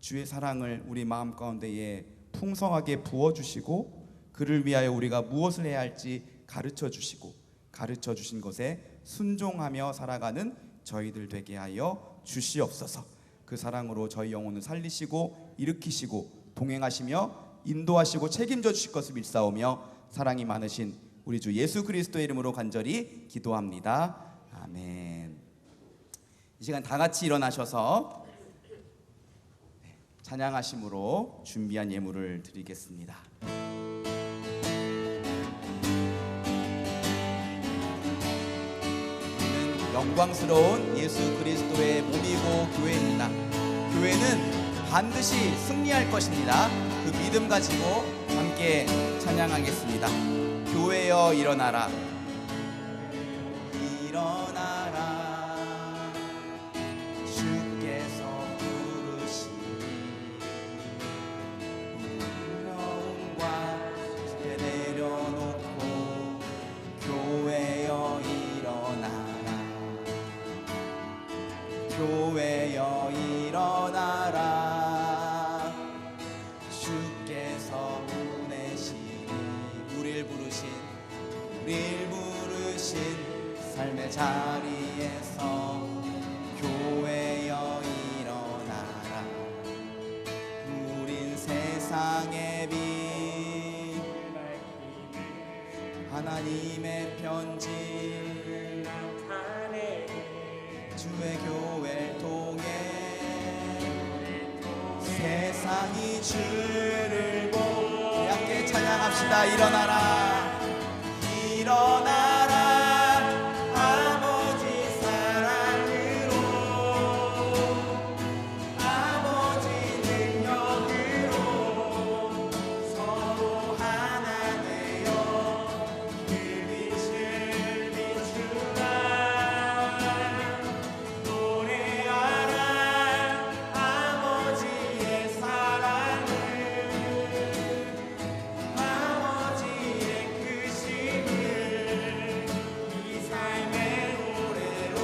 주의 사랑을 우리 마음 가운데에 풍성하게 부어주시고 그를 위하여 우리가 무엇을 해야 할지 가르쳐 주시고 가르쳐 주신 것에 순종하며 살아가는 저희들 되게 하여 주시옵소서. 그 사랑으로 저희 영혼을 살리시고 일으키시고 동행하시며 인도하시고 책임져 주실 것을 믿사오며 사랑이 많으신 우리 주 예수 그리스도의 이름으로 간절히 기도합니다. 아멘. 이 시간 다 같이 일어나셔서 찬양하심으로 준비한 예물을 드리겠습니다. 우리는 영광스러운 예수 그리스도의 몸이고 교회입니다. 교회는 반드시 승리할 것입니다. 그 믿음 가지고 함께 찬양하겠습니다. 교회여 일어나라, 일어나라, 주께서 부르시니 두려움과 죄 내려놓고 교회여 일어나라, 교회여 일어나라, 주께서 보내시니 우릴 부르신 삶의 자리 세상의 빛 하나님의 편지 주의 교회 통해 세상이 주를 보고 함께 찬양합시다. 일어나라 일어나라 아버지 사랑으로 아버지 능력으로 서로 하나 되어 그 빛을 비추라 노래하라 아버지의 사랑을 아버지의 크심을 이 삶의 노래로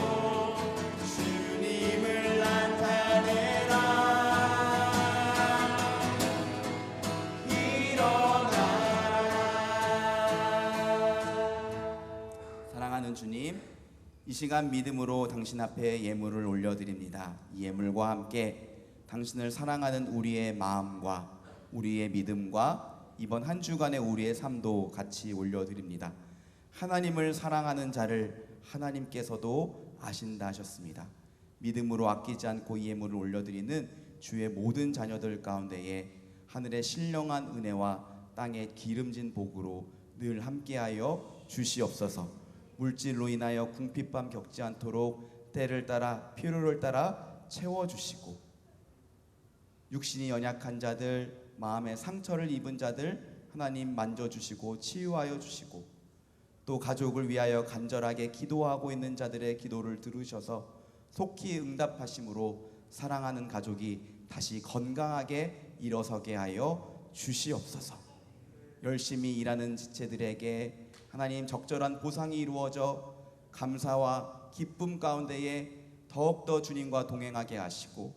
주님을 나타내라 일어나라. 사랑하는 주님, 이 시간 믿음으로 당신 앞에 예물을 올려드립니다. 이 예물과 함께 당신을 사랑하는 우리의 마음과 우리의 믿음과 이번 한 주간의 우리의 삶도 같이 올려드립니다. 하나님을 사랑하는 자를 하나님께서도 아신다 하셨습니다. 믿음으로 아끼지 않고 이 예물을 올려드리는 주의 모든 자녀들 가운데에 하늘의 신령한 은혜와 땅의 기름진 복으로 늘 함께하여 주시옵소서. 물질로 인하여 궁핍함 겪지 않도록 때를 따라 필요를 따라 채워주시고 육신이 연약한 자들 마음의 상처를 입은 자들 하나님 만져주시고 치유하여 주시고 또 가족을 위하여 간절하게 기도하고 있는 자들의 기도를 들으셔서 속히 응답하심으로 사랑하는 가족이 다시 건강하게 일어서게 하여 주시옵소서. 열심히 일하는 지체들에게 하나님 적절한 보상이 이루어져 감사와 기쁨 가운데에 더욱더 주님과 동행하게 하시고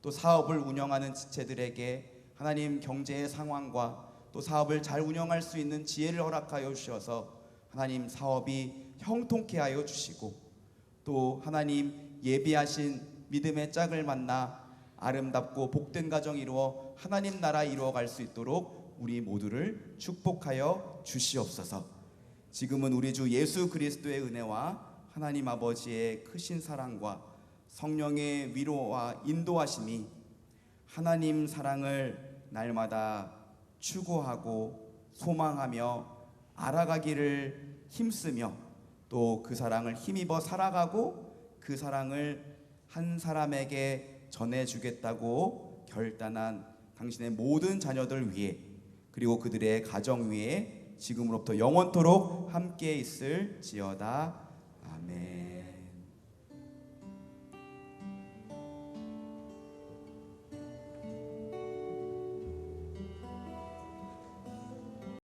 또 사업을 운영하는 지체들에게 하나님 경제의 상황과 또 사업을 잘 운영할 수 있는 지혜를 허락하여 주셔서 하나님 사업이 형통케 하여 주시고 또 하나님 예비하신 믿음의 짝을 만나 아름답고 복된 가정 이루어 하나님 나라 이루어갈 수 있도록 우리 모두를 축복하여 주시옵소서. 지금은 우리 주 예수 그리스도의 은혜와 하나님 아버지의 크신 사랑과 성령의 위로와 인도하심이 하나님 사랑을 날마다 추구하고 소망하며 알아가기를 힘쓰며 또 그 사랑을 힘입어 살아가고 그 사랑을 한 사람에게 전해주겠다고 결단한 당신의 모든 자녀들 위해 그리고 그들의 가정 위에 지금으로부터 영원토록 함께 있을지어다. 아멘.